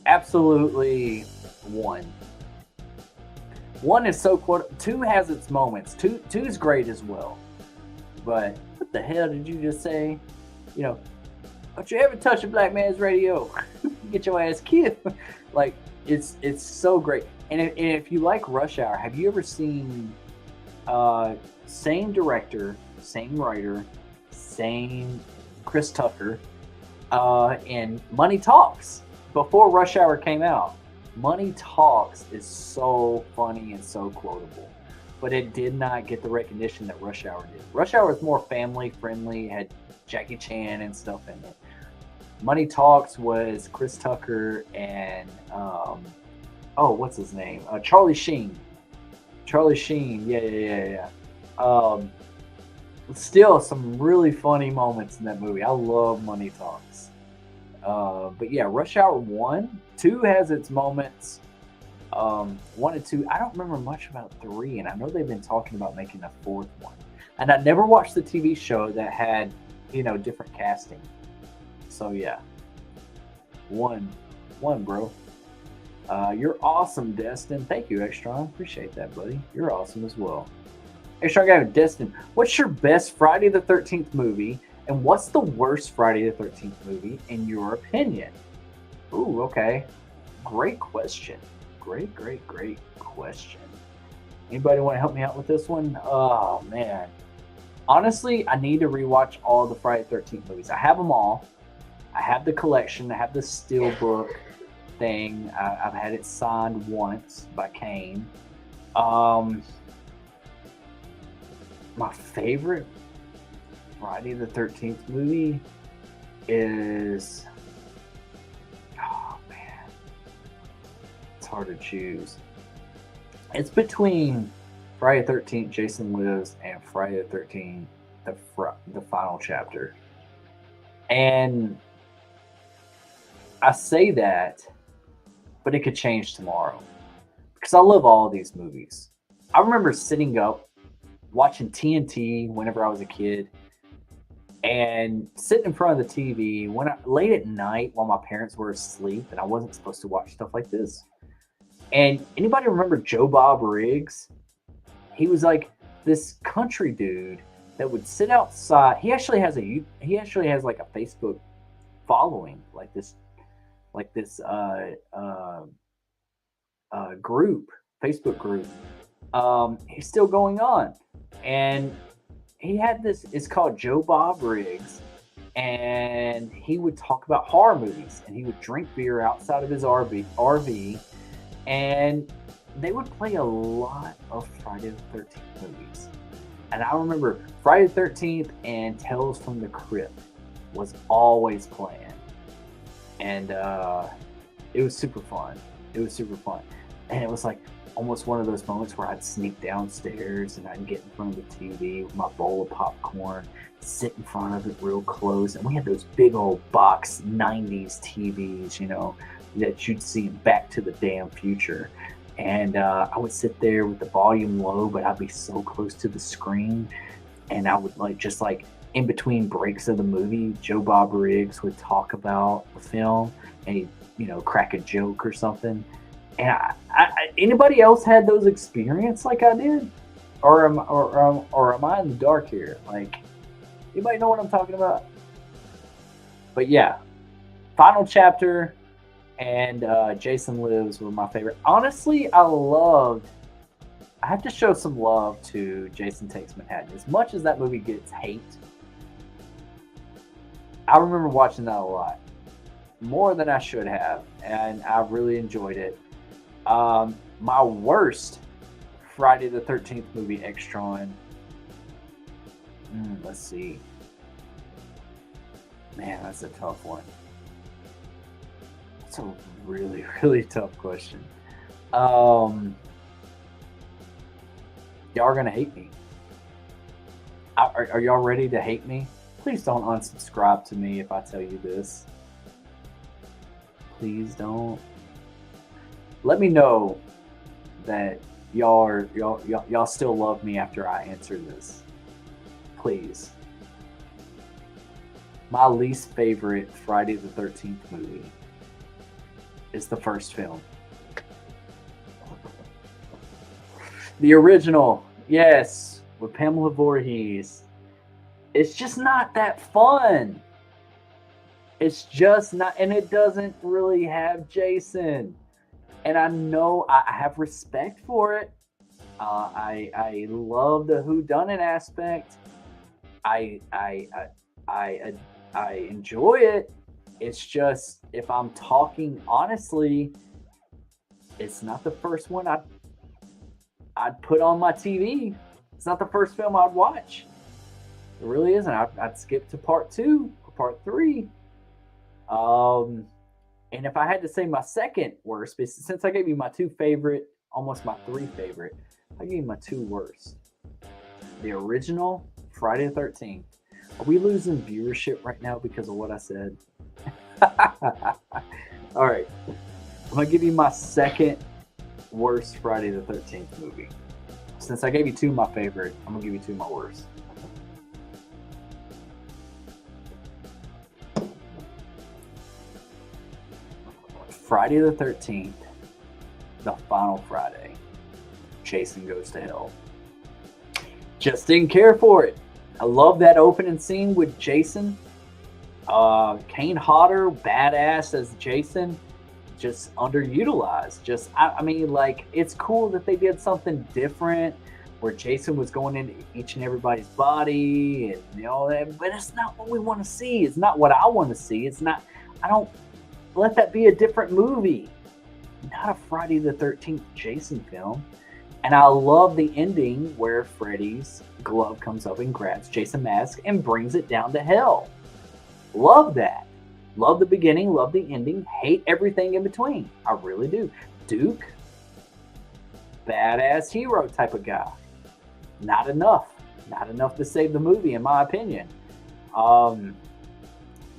Absolutely one. One is so quote. Two has its moments. Two is great as well. But what the hell did you just say? You know, don't you ever touch a black man's radio? Get your ass killed. Like, it's so great. And if you like Rush Hour, have you ever seen same director, same writer, same Chris Tucker, in Money Talks before Rush Hour came out? Money Talks is so funny and so quotable, but it did not get the recognition that Rush Hour did. Rush Hour was more family friendly, had Jackie Chan and stuff in it. Money Talks was Chris Tucker and what's his name? Charlie Sheen. Charlie Sheen, yeah. Still some really funny moments in that movie. I love Money Talks. But yeah, Rush Hour 1, 2 has its moments. 1 and 2, I don't remember much about 3, and I know they've been talking about making a 4th one. And I never watched the TV show that had, you know, different casting. So yeah, 1, bro. You're awesome, Destin. Thank you, Extron. Appreciate that, buddy. You're awesome as well. Extron guy, Destin, what's your best Friday the 13th movie? And what's the worst Friday the 13th movie in your opinion? Ooh, okay. Great question. Great question. Anybody want to help me out with this one? Oh, man. Honestly, I need to rewatch all the Friday the 13th movies. I have them all. I have the collection. I have the steelbook thing. I've had it signed once by Kane. My favorite Friday the 13th movie is, oh man, it's hard to choose. It's between Friday the 13th, Jason Lives, and Friday the 13th, the final chapter. And I say that, but it could change tomorrow because I love all of these movies. I remember sitting up watching TNT whenever I was a kid, and sitting in front of the TV late at night while my parents were asleep, and I wasn't supposed to watch stuff like this. And anybody remember Joe Bob Riggs? He was like this country dude that would sit outside. He actually has like a Facebook following, like this group, Facebook group. He's still going on, and he had this. It's called Joe Bob Riggs, and he would talk about horror movies, and he would drink beer outside of his RV, and they would play a lot of Friday the 13th movies. And I remember Friday the 13th and Tales from the Crypt was always playing, and it was super fun. And it was like almost one of those moments where I'd sneak downstairs and I'd get in front of the TV with my bowl of popcorn, sit in front of it real close. And we had those big old box 90s TVs, you know, that you'd see Back to the Damn Future. and I would sit there with the volume low, but I'd be so close to the screen, and I would like in between breaks of the movie, Joe Bob Riggs would talk about the film, and he'd crack a joke or something. And anybody else had those experience like I did, or am I in the dark here? Like, anybody know what I'm talking about? But yeah, final chapter and Jason Lives were my favorite. Honestly, I have to show some love to Jason Takes Manhattan. As much as that movie gets hate, I remember watching that a lot, more than I should have, and I really enjoyed it. My worst Friday the 13th movie, Extron. Let's see. Man, that's a tough one. That's a really, really tough question. Y'all are gonna hate me. Are y'all ready to hate me? Please don't unsubscribe to me if I tell you this. Please don't. Let me know that y'all still love me after I answer this. Please. My least favorite Friday the 13th movie is the first film. The original, yes, with Pamela Voorhees. It's just not that fun. It's just not, and it doesn't really have Jason. And I know I have respect for it. I love the whodunit aspect. I enjoy it. It's just, if I'm talking honestly, it's not the first one I'd put on my TV. It's not the first film I'd watch. It really isn't. I'd skip to part 2 or part 3. And if I had to say my second worst, since I gave you my 2 favorite, almost my 3 favorite, I gave you my 2 worst. The original Friday the 13th. Are we losing viewership right now because of what I said? All right. I'm going to give you my second worst Friday the 13th movie. Since I gave you 2 of my favorite, I'm going to give you 2 of my worst. Friday the 13th, the final Friday. Jason Goes to Hell. Just didn't care for it. I love that opening scene with Jason. Kane Hodder, badass as Jason, just underutilized. Just, I mean, like, it's cool that they did something different where Jason was going into each and everybody's body and that, but it's not what we want to see. It's not what I want to see. It's not, I don't, let that be a different movie. Not a Friday the 13th Jason film. And I love the ending where Freddy's glove comes up and grabs Jason's mask and brings it down to hell. Love that. Love the beginning, love the ending, hate everything in between. I really do. Duke, badass hero type of guy. Not enough. Not enough to save the movie, in my opinion.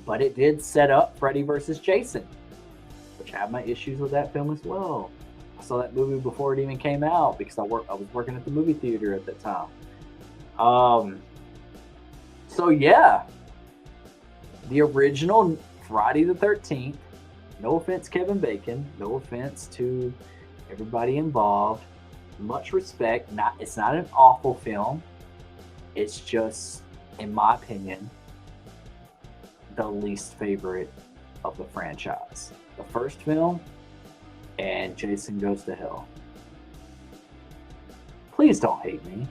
But it did set up Freddy versus Jason, which I have my issues with that film as well. I saw that movie before it even came out because I was working at the movie theater at that time. So yeah, the original Friday the 13th. No offense, Kevin Bacon. No offense to everybody involved. Much respect. It's not an awful film. It's just, in my opinion, the least favorite of the franchise. The first film and Jason Goes to Hell. Please don't hate me.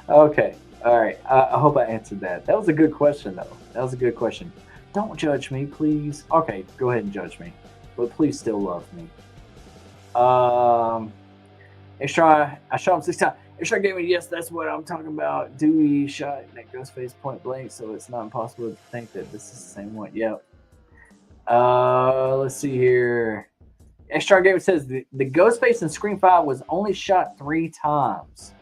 Okay. All right. I hope I answered that. That was a good question, though. That was a good question. Don't judge me, please. Okay, go ahead and judge me. But please still love me. Extra, I shot him 6 times. Extra gave me, yes, that's what I'm talking about. Dewey shot that Ghostface point blank, so it's not impossible to think that this is the same one. Yep. Let's see here. Extra Gamer says the Ghostface in Scream 5 was only shot 3 times.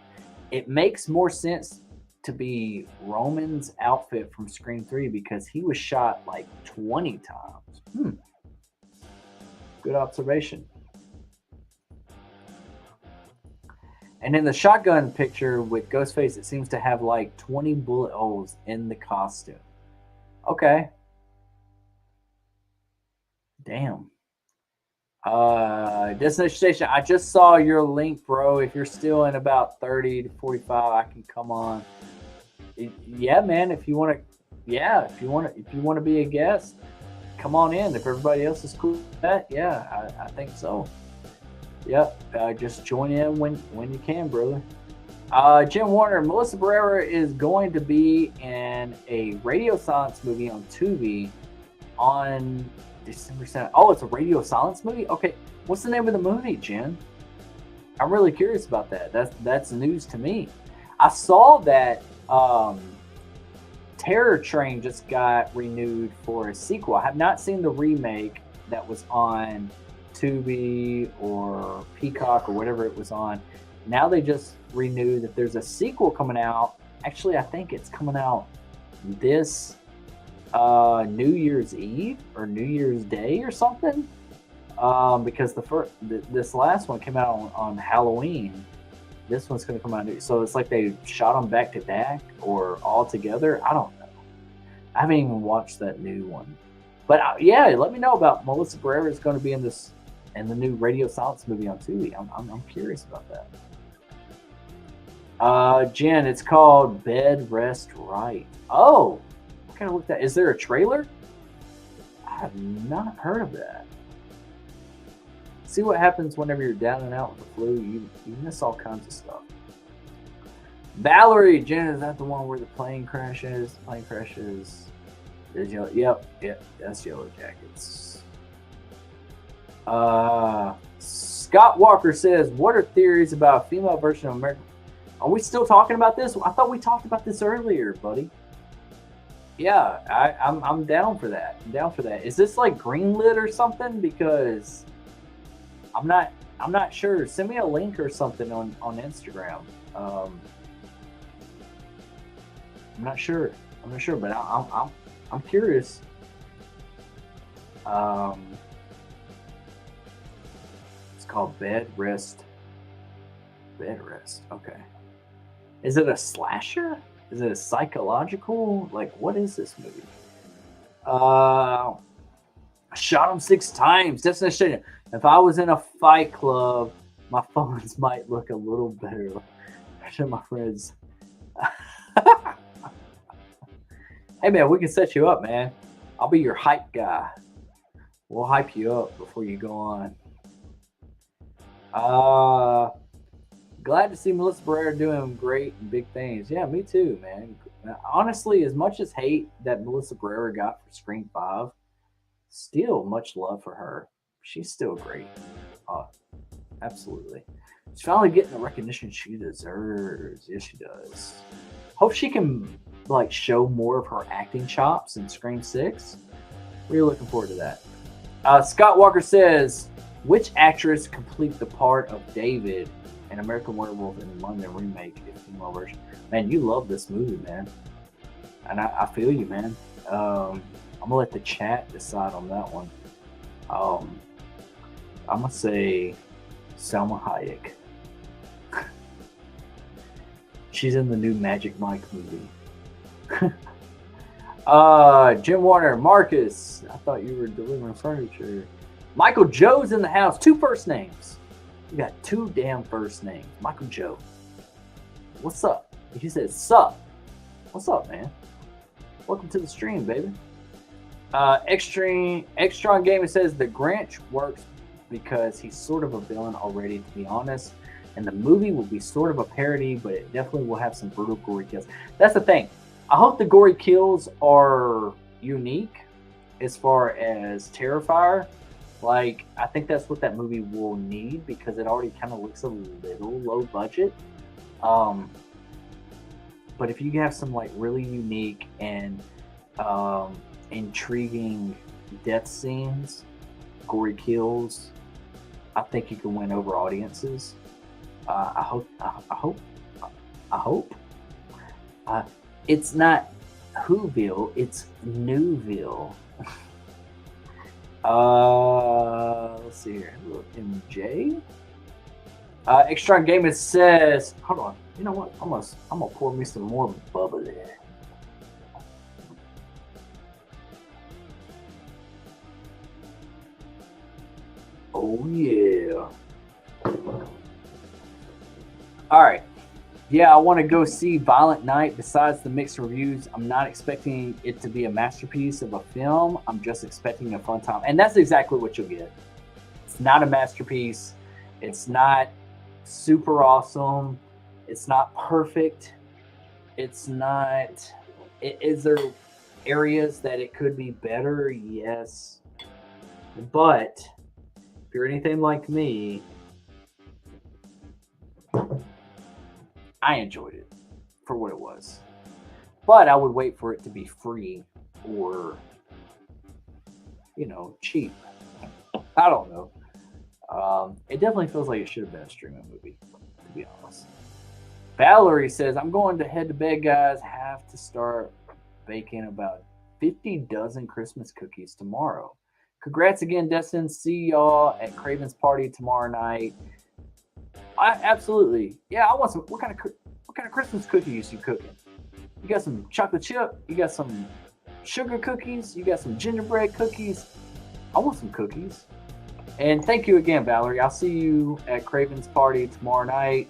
It makes more sense to be Roman's outfit from Scream 3 because he was shot like 20 times. Good observation. And in the shotgun picture with Ghostface, it seems to have like 20 bullet holes in the costume. Okay. Damn. Destination Station, I just saw your link, bro. If you're still in about 30 to 45, I can come on. Yeah, man. If you want to, if you want to be a guest, come on in. If everybody else is cool with that, yeah, I think so. Yep. Just join in when you can, brother. Jim Warner, Melissa Barrera is going to be in a Radio Silence movie on Tubi on December 7th. Oh, it's a Radio Silence movie? Okay. What's the name of the movie, Jen? I'm really curious about that. That's news to me. I saw that Terror Train just got renewed for a sequel. I have not seen the remake that was on Tubi or Peacock or whatever it was on. Now they just renewed that there's a sequel coming out. Actually, I think it's coming out this New Year's Eve or New Year's Day or something. Because this last one came out on Halloween. This one's going to come out new. So it's like they shot them back to back or all together. I don't know. I haven't even watched that new one. But yeah, let me know about Melissa Barrera is going to be in the new Radio Silence movie on Tubi. I'm curious about that. Jen, it's called Bed Rest Right. Oh, what kind of look that? Is there a trailer? I have not heard of that. See what happens whenever you're down and out with the flu. You miss all kinds of stuff. Valerie, Jen, is that the one where the plane crashes? Plane crashes. There's yellow. Yep, that's Yellow Jackets. Scott Walker says, what are theories about a female version of American? Are we still talking about this? I thought we talked about this earlier, buddy. Yeah, I'm down for that. I'm down for that. Is this like greenlit or something? Because I'm not sure. Send me a link or something on Instagram. I'm not sure. But I'm curious. It's called Bed Rest. Bed Rest. Okay. Is it a slasher? Is it a psychological? Like, what is this movie? I shot him 6 times. Destination. If I was in a fight club, my phones might look a little better than my friends. Hey, man, we can set you up, man. I'll be your hype guy. We'll hype you up before you go on. Glad to see Melissa Barrera doing great and big things. Yeah, me too, man. Honestly, as much as hate that Melissa Barrera got for Scream 5, still much love for her. She's still great. Absolutely. She's finally getting the recognition she deserves. Yes, she does. Hope she can show more of her acting chops in Scream 6. We're looking forward to that. Scott Walker says, which actress complete the part of David in American Werewolf in London remake, if female version? Man, you love this movie, man. And I feel you, man. I'm gonna let the chat decide on that one. I'm gonna say Salma Hayek. She's in the new Magic Mike movie. Jim Warner, Marcus. I thought you were delivering furniture. Michael Joe's in the house. 2 first names. You got 2 damn first names. Michael Joe. What's up? He said, sup. What's up, man? Welcome to the stream, baby. Extron Gaming says the Grinch works because he's sort of a villain already, to be honest. And the movie will be sort of a parody, but it definitely will have some brutal, gory kills. That's the thing. I hope the gory kills are unique as far as Terrifier. I think that's what that movie will need because it already kind of looks a little low budget. But if you have some really unique and intriguing death scenes, gory kills, I think you can win over audiences. I hope. It's not Whoville, it's Newville. Let's see here. Little MJ. Extra Gamer says, hold on. You know what? I'm gonna pour me some more bubbly. Oh yeah. All right. Yeah, I want to go see Violent Night. Besides the mixed reviews, I'm not expecting it to be a masterpiece of a film. I'm just expecting a fun time. And that's exactly what you'll get. It's not a masterpiece. It's not super awesome. It's not perfect. It's not. Is there areas that it could be better? Yes. But if you're anything like me, I enjoyed it for what it was. But I would wait for it to be free or, cheap. I don't know. It definitely feels like it should have been a streaming movie, to be honest. Valerie says, I'm going to head to bed, guys. Have to start baking about 50 dozen Christmas cookies tomorrow. Congrats again, Destin. See y'all at Craven's party tomorrow night. Absolutely. Yeah, I want some. What kind of Christmas cookies you cooking? You got some chocolate chip? You got some sugar cookies? You got some gingerbread cookies? I want some cookies. And thank you again, Valerie. I'll see you at Craven's party tomorrow night.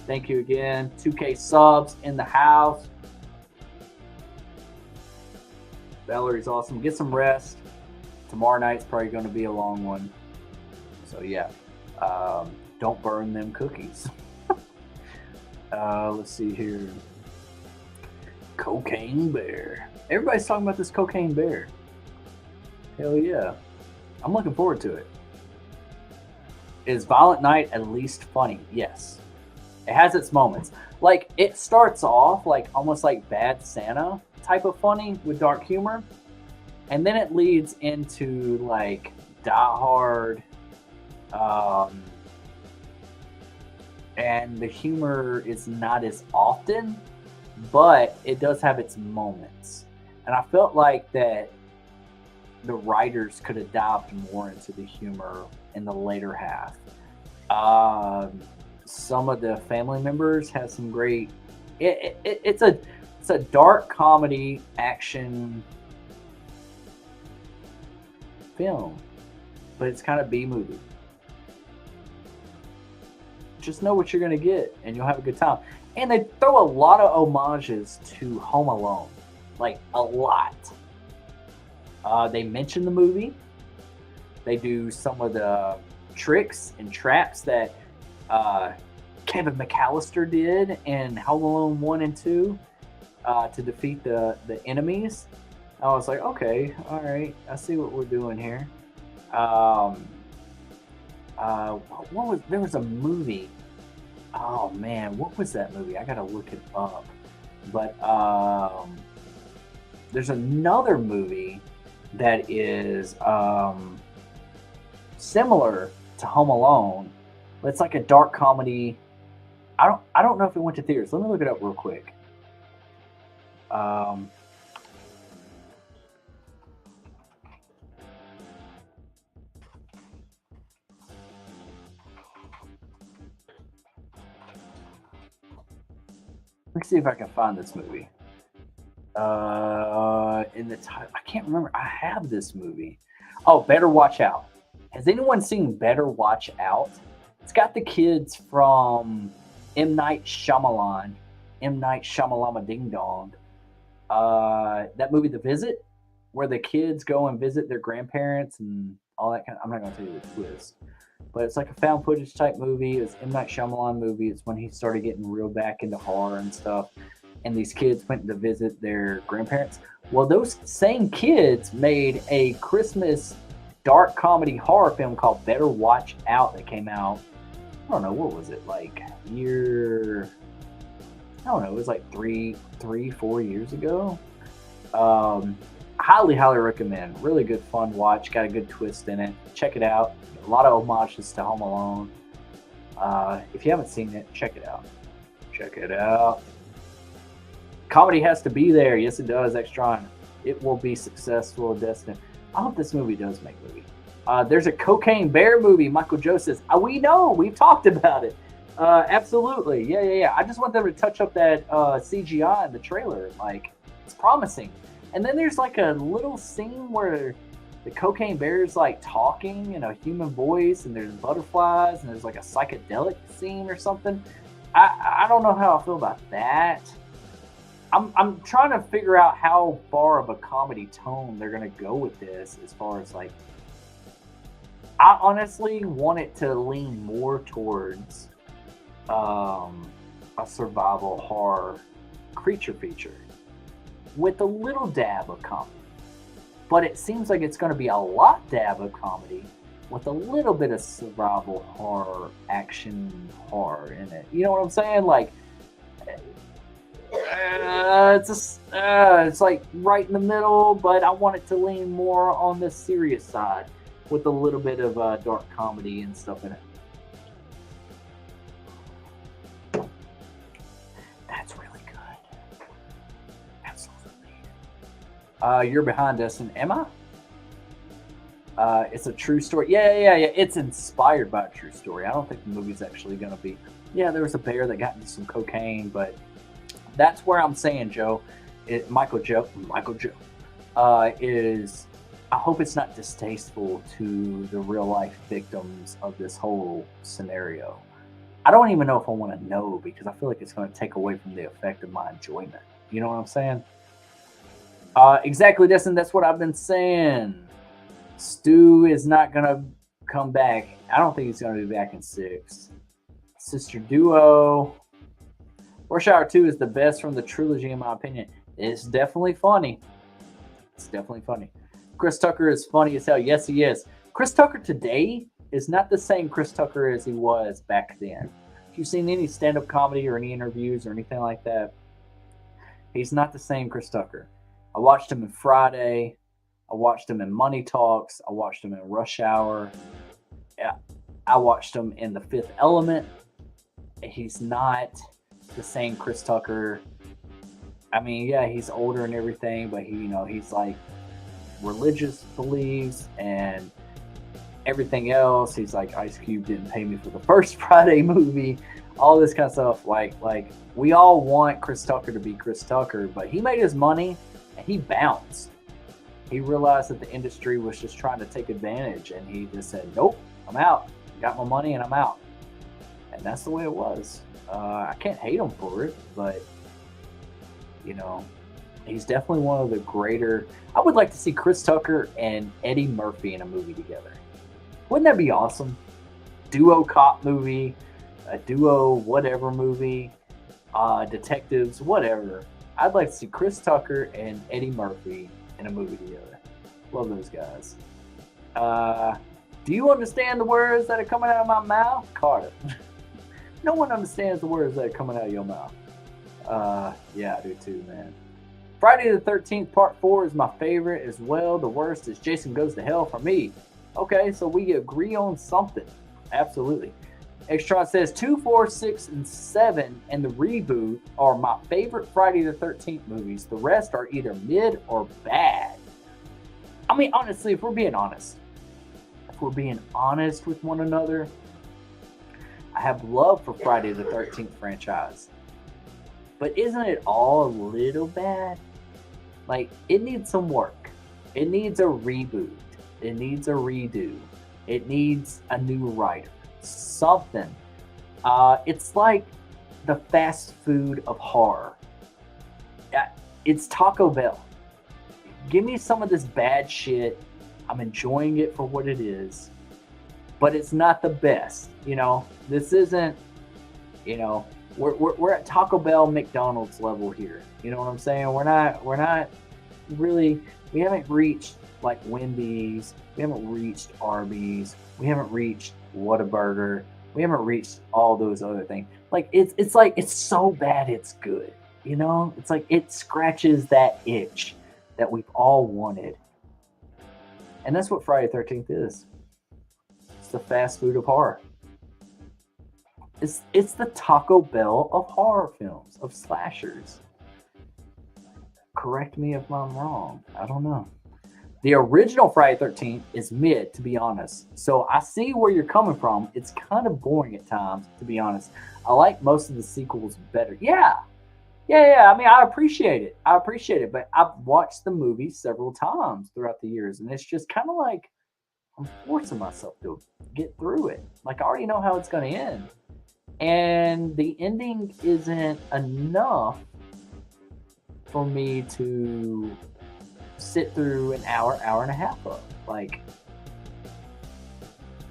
Thank you again. 2K subs in the house. Valerie's awesome. Get some rest. Tomorrow night's probably going to be a long one. So yeah, don't burn them cookies. Let's see here. Cocaine Bear. Everybody's talking about this Cocaine Bear. Hell yeah. I'm looking forward to it. Is Violent Night at least funny? Yes. It has its moments. Like, it starts off like almost like Bad Santa type of funny with dark humor. And then it leads into like Die Hard. And the humor is not as often, but it does have its moments. And I felt like that the writers could have dived more into the humor in the later half. Some of the family members have some great. It's a dark comedy action film, but it's kind of B movie. Just know what you're gonna get, and you'll have a good time. And they throw a lot of homages to Home Alone, like a lot. They mention the movie. They do some of the tricks and traps that Kevin McAllister did in Home Alone 1 and 2 to defeat the enemies. I was like, okay, all right, I see what we're doing here. There was a movie. Oh man, what was that movie? I gotta look it up. But there's another movie that is similar to Home Alone, but it's like a dark comedy. I don't know if it went to theaters. Let me look it up real quick. Let's see if I can find this movie. In the title, I can't remember. I have this movie. Oh, Better Watch Out. Has anyone seen Better Watch Out? It's got the kids from M. Night Shyamalan Ding Dong. That movie, The Visit, where the kids go and visit their grandparents and all that kind of. I'm not going to tell you the twist, but it's like a found footage type movie. It's M. Night Shyamalan movie. It's when he started getting real back into horror and stuff. And these kids went to visit their grandparents. Well, those same kids made a Christmas dark comedy horror film called Better Watch Out that came out. I don't know, what was it, like year? I don't know, it was like 4 years ago. Highly recommend. Really good fun watch. Got a good twist in it. Check it out. A lot of homages to Home Alone. If you haven't seen it, check it out. Check it out. Comedy has to be there. Yes, it does, Extron. It will be successful, Destin. I hope this movie does make movie. There's a Cocaine Bear movie. Michael Joe says, we know, we've talked about it. Absolutely. Yeah. I just want them to touch up that CGI in the trailer. Like, it's promising. And then there's like a little scene where the Cocaine Bear is like talking in a human voice, and there's butterflies, and there's like a psychedelic scene or something. I don't know how I feel about that. I'm trying to figure out how far of a comedy tone they're gonna go with this, as far as like, I honestly want it to lean more towards a survival horror creature feature with a little dab of comedy. But it seems like it's going to be a lot dab of comedy with a little bit of survival horror, action horror in it. You know what I'm saying? Like, it's like right in the middle, but I want it to lean more on the serious side with a little bit of dark comedy and stuff in it. That's really good. Absolutely. You're behind us, and am I? It's a true story. Yeah. It's inspired by a true story. I don't think the movie's actually going to be. Yeah, there was a bear that got into some cocaine, but that's where I'm saying, Joe. Michael Joe is. I hope it's not distasteful to the real life victims of this whole scenario. I don't even know if I want to know, because I feel like it's going to take away from the effect of my enjoyment. You know what I'm saying? Exactly, Destin. That's what I've been saying. Stu is not going to come back. I don't think he's going to be back in 6. Sister Duo. Rush Hour 2 is the best from the trilogy, in my opinion. It's definitely funny. Chris Tucker is funny as hell. Yes, he is. Chris Tucker today is not the same Chris Tucker as he was back then. If you've seen any stand-up comedy or any interviews or anything like that, he's not the same Chris Tucker. I watched him in Friday. I watched him in Money Talks. I watched him in Rush Hour. Yeah, I watched him in The Fifth Element. He's not the same Chris Tucker. I mean, yeah, he's older and everything, but he's like religious beliefs and everything else. He's like, Ice Cube didn't pay me for the first Friday movie, all this kind of stuff. Like we all want Chris Tucker to be Chris Tucker, but he made his money and he bounced. He realized that the industry was just trying to take advantage, and he just said, nope, I'm out. Got my money and I'm out. And that's the way it was. I can't hate him for it, but he's definitely one of the greater. I would like to see Chris Tucker and Eddie Murphy in a movie together. Wouldn't that be awesome? Duo cop movie, a duo whatever movie, detectives, whatever. I'd like to see Chris Tucker and Eddie Murphy in a movie together. Love those guys. Do you understand the words that are coming out of my mouth? Carter. No one understands the words that are coming out of your mouth. Yeah, I do too, man. Friday the 13th Part 4 is my favorite as well. The worst is Jason Goes to Hell for me. Okay, so we agree on something. Absolutely. Extron says 2, 4, 6, and 7 and the reboot are my favorite Friday the 13th movies. The rest are either mid or bad. I mean, honestly, if we're being honest with one another, I have love for Friday the 13th franchise. But isn't it all a little bad? Like, it needs some work. It needs a reboot. It needs a redo. It needs a new writer. Something. It's like the fast food of horror. It's Taco Bell. Give me some of this bad shit. I'm enjoying it for what it is. But it's not the best. This isn't, we're at Taco Bell, McDonald's level here. You know what I'm saying? We're not really, we haven't reached like Wendy's. We haven't reached Arby's. We haven't reached Whataburger. We haven't reached all those other things. Like it's like it's so bad it's good. It's like it scratches that itch that we've all wanted. And that's what Friday the 13th is. It's the fast food of horror. It's the Taco Bell of horror films, of slashers. Correct me if I'm wrong. I don't know. The original Friday 13th is mid, to be honest. So I see where you're coming from. It's kind of boring at times, to be honest. I like most of the sequels better. Yeah. Yeah, yeah. I mean, I appreciate it. I appreciate it. But I've watched the movie several times throughout the years, and it's just kind of like I'm forcing myself to get through it. Like, I already know how it's going to end. And the ending isn't enough for me to sit through an hour, hour and a half of. Like,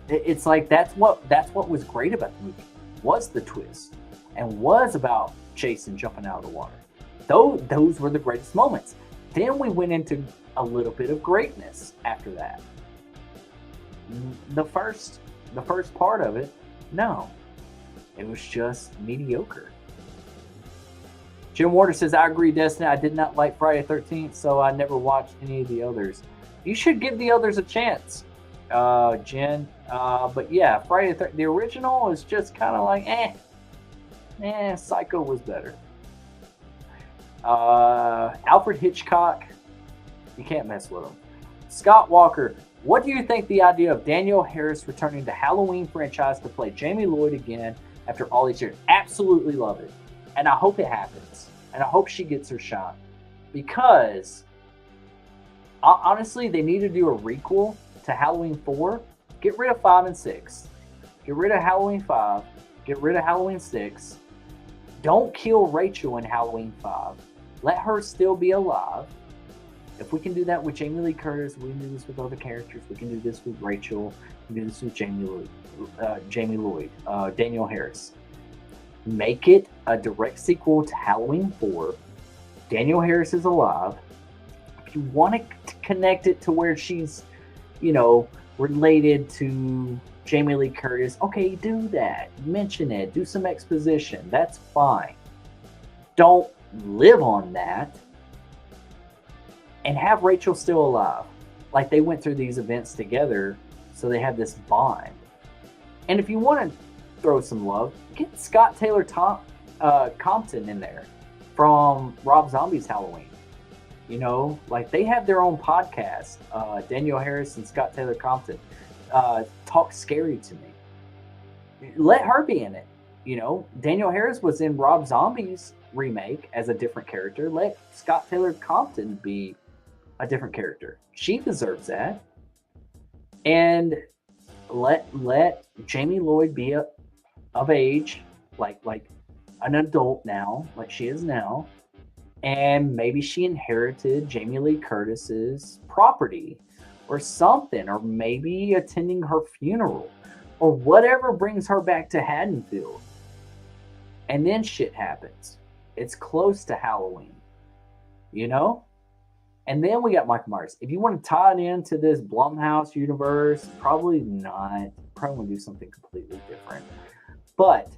it's like that's what was great about the movie, was the twist, and was about Jason jumping out of the water. Those were the greatest moments. Then we went into a little bit of greatness after that. The first part of it, no, it was just mediocre. Jim Warder says, I agree, Destiny. I did not like Friday 13th, so I never watched any of the others. You should give the others a chance, Jen. But yeah, the original is just kind of like, Psycho was better. Alfred Hitchcock, you can't mess with him. Scott Walker, what do you think the idea of Danielle Harris returning to Halloween franchise to play Jamie Lloyd again after all these years? Absolutely love it. And I hope it happens. And I hope she gets her shot. Because, honestly, they need to do a requel to Halloween 4. Get rid of 5 and 6. Get rid of Halloween 5. Get rid of Halloween 6. Don't kill Rachel in Halloween 5. Let her still be alive. If we can do that with Jamie Lee Curtis, we can do this with other characters. We can do this with Rachel. We can do this with Jamie Lloyd, Danielle Harris. Make it a direct sequel to Halloween 4. Danielle Harris is alive. If you want to connect it to where she's, related to Jamie Lee Curtis, okay, do that. Mention it. Do some exposition. That's fine. Don't live on that. And have Rachel still alive. Like, they went through these events together, so they have this bond. And if you want to throw some love, get Scott Taylor Compton in there from Rob Zombie's Halloween. Like, they have their own podcast. Danielle Harris and Scott Taylor Compton talk scary to me. Let her be in it. Danielle Harris was in Rob Zombie's remake as a different character. Let Scott Taylor Compton be a different character. She deserves that. And let Jamie Lloyd be of age, like an adult now, like she is now. And maybe she inherited Jamie Lee Curtis's property or something, or maybe attending her funeral or whatever brings her back to Haddonfield. And then shit happens. It's close to Halloween, And then we got Michael Myers. If you want to tie it into this Blumhouse universe, probably not. Probably want to do something completely different. But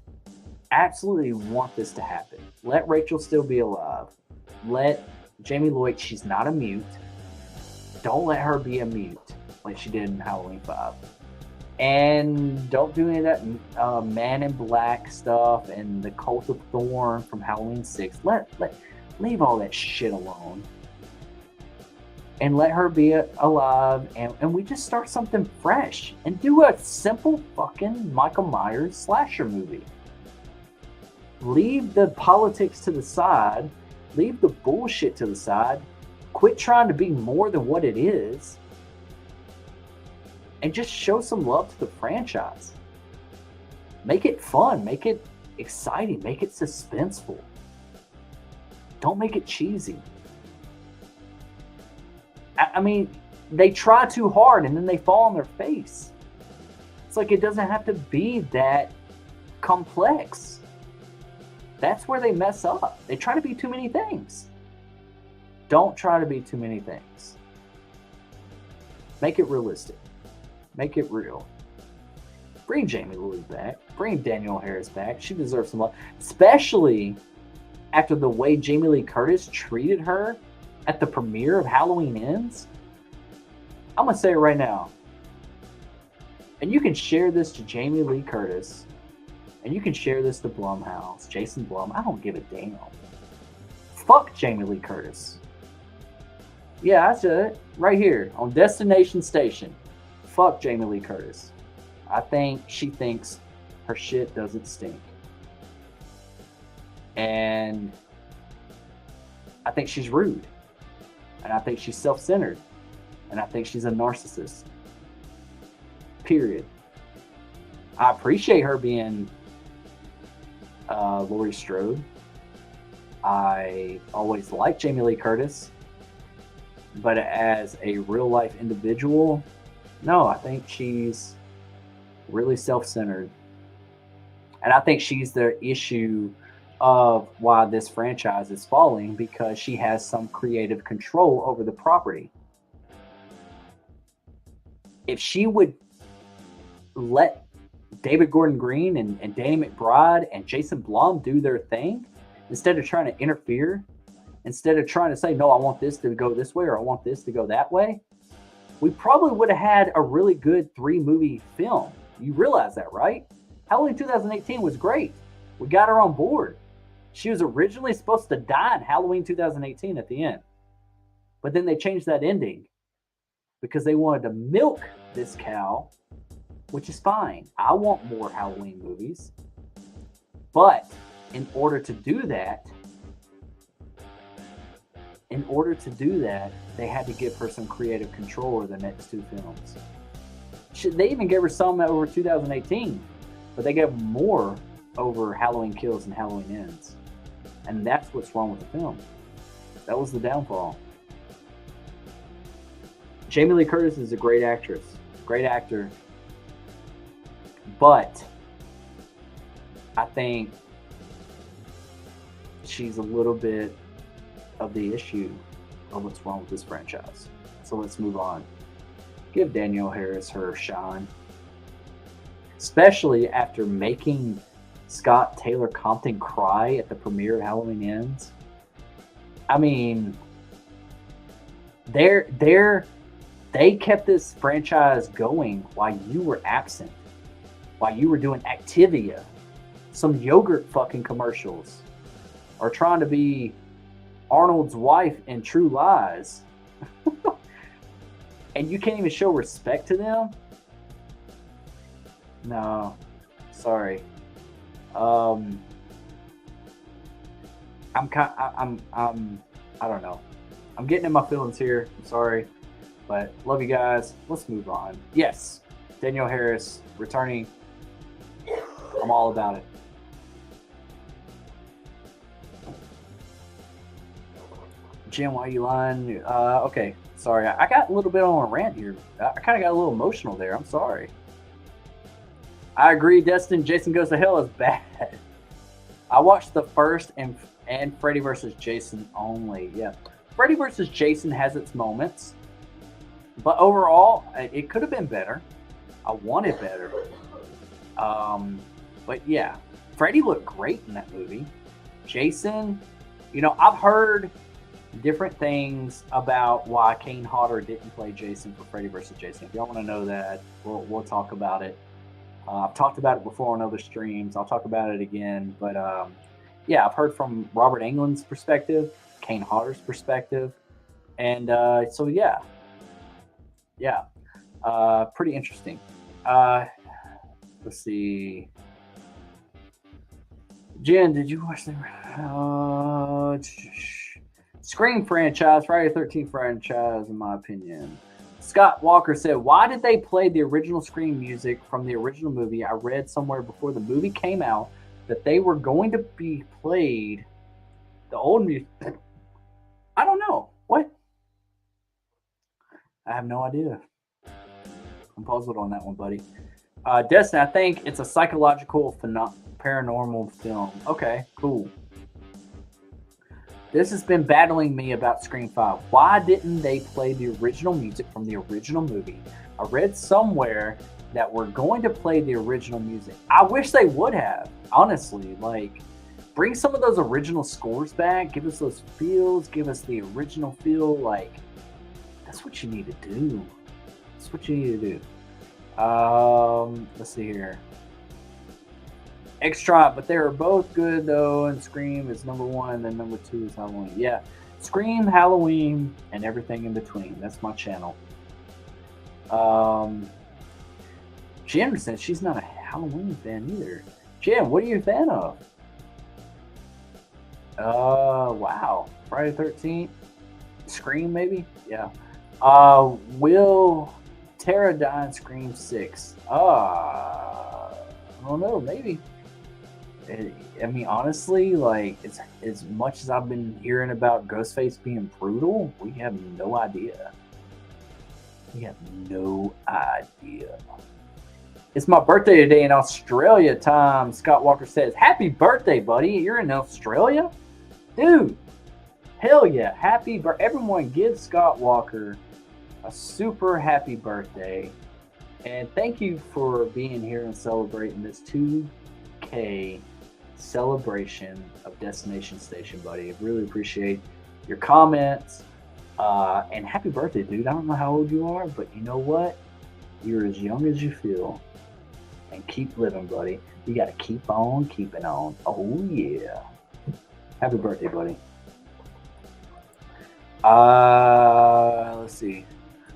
absolutely want this to happen. Let Rachel still be alive. Let Jamie Lloyd, she's not a mute. Don't let her be a mute like she did in Halloween 5. And don't do any of that Man in Black stuff and the Cult of Thorn from Halloween 6. Leave all that shit alone. And let her be alive, and we just start something fresh and do a simple fucking Michael Myers slasher movie. Leave the politics to the side. Leave the bullshit to the side. Quit trying to be more than what it is. And just show some love to the franchise. Make it fun. Make it exciting. Make it suspenseful. Don't make it cheesy. I mean, they try too hard and then they fall on their face. It's like, it doesn't have to be that complex. That's where they mess up. They try to be too many things. Don't try to be too many things. Make it realistic. Make it real. Bring Jamie Lloyd back. Bring Danielle Harris back. She deserves some love. Especially after the way Jamie Lee Curtis treated her at the premiere of Halloween Ends. I'm going to say it right now. And you can share this to Jamie Lee Curtis. And you can share this to Blumhouse, Jason Blum. I don't give a damn. Fuck Jamie Lee Curtis. Yeah, that's it. Right here on Destination Station. Fuck Jamie Lee Curtis. I think she thinks her shit doesn't stink. And I think she's rude. And I think she's self centered. And I think she's a narcissist. Period. I appreciate her being Laurie Strode. I always liked Jamie Lee Curtis. But as a real life individual, no, I think she's really self centered. And I think she's the issue of why this franchise is falling because she has some creative control over the property. If she would let David Gordon Green and Danny McBride and Jason Blum do their thing instead of trying to interfere, instead of trying to say, no, I want this to go this way or I want this to go that way, we probably would have had a really good 3-movie film. You realize that, right? Halloween 2018 was great. We got her on board. She was originally supposed to die in Halloween 2018 at the end. But then they changed that ending because they wanted to milk this cow, which is fine. I want more Halloween movies. But in order to do that, they had to give her some creative control over the next 2 films. They even gave her some over 2018, but they gave more over Halloween Kills and Halloween Ends. And that's what's wrong with the film. That was the downfall. Jamie Lee Curtis is a great actress, great actor, but I think she's a little bit of the issue of what's wrong with this franchise. So let's move on. Give Danielle Harris her shine, especially after making Scott Taylor Compton cry at the premiere of Halloween Ends. I mean, they kept this franchise going while you were absent, while you were doing Activia, some yogurt fucking commercials, or trying to be Arnold's wife in True Lies. And you can't even show respect to them? No, sorry. I'm I don't know. I'm getting in my feelings here. I'm sorry, but love you guys. Let's move on. Yes, Danielle Harris returning. I'm all about it. Jim, why are you lying? Okay, sorry. I got a little bit on a rant here. I kind of got a little emotional there. I'm sorry. I agree, Destin. Jason Goes to Hell is bad. I watched the first and Freddy vs. Jason only. Yeah, Freddy vs. Jason has its moments, but overall, it could have been better. I wanted better. But yeah, Freddy looked great in that movie. Jason, I've heard different things about why Kane Hodder didn't play Jason for Freddy vs. Jason. If y'all want to know that, we'll talk about it. I've talked about it before on other streams. I'll talk about it again. But yeah, I've heard from Robert Englund's perspective, Kane Hodder's perspective. And so, yeah, pretty interesting. Let's see. Jen, did you watch the Scream franchise, Friday the 13th franchise, in my opinion? Scott Walker said, why did they play the original Scream music from the original movie? I read somewhere before the movie came out that they were going to be played the old music. I don't know. What? I have no idea. I'm puzzled on that one, buddy. Destin, I think it's a psychological paranormal film. Okay, cool. This has been battling me about Scream 5. Why didn't they play the original music from the original movie? I read somewhere that we're going to play the original music. I wish they would have, honestly. Like, bring some of those original scores back. Give us those feels. Give us the original feel. Like, that's what you need to do. That's what you need to do. Let's see here. Extra, but they are both good though. And Scream is number 1, and then number 2 is Halloween. Yeah, Scream, Halloween, and everything in between. That's my channel. Jen says she's not a Halloween fan either. Jen, what are you a fan of? Wow. Friday the 13th? Scream, maybe? Yeah. Will Pterodine Scream 6? I don't know, maybe. I mean, honestly, like, it's as much as I've been hearing about Ghostface being brutal, we have no idea. We have no idea. It's my birthday today in Australia time. Scott Walker says, happy birthday, buddy. You're in Australia? Dude, hell yeah. Happy birthday. Everyone give Scott Walker a super happy birthday. And thank you for being here and celebrating this 2K celebration of Destination Station, buddy. I really appreciate your comments. And happy birthday, dude. I don't know how old you are, but you know what? You're as young as you feel. And keep living, buddy. You got to keep on keeping on. Oh, yeah. Happy birthday, buddy. Let's see.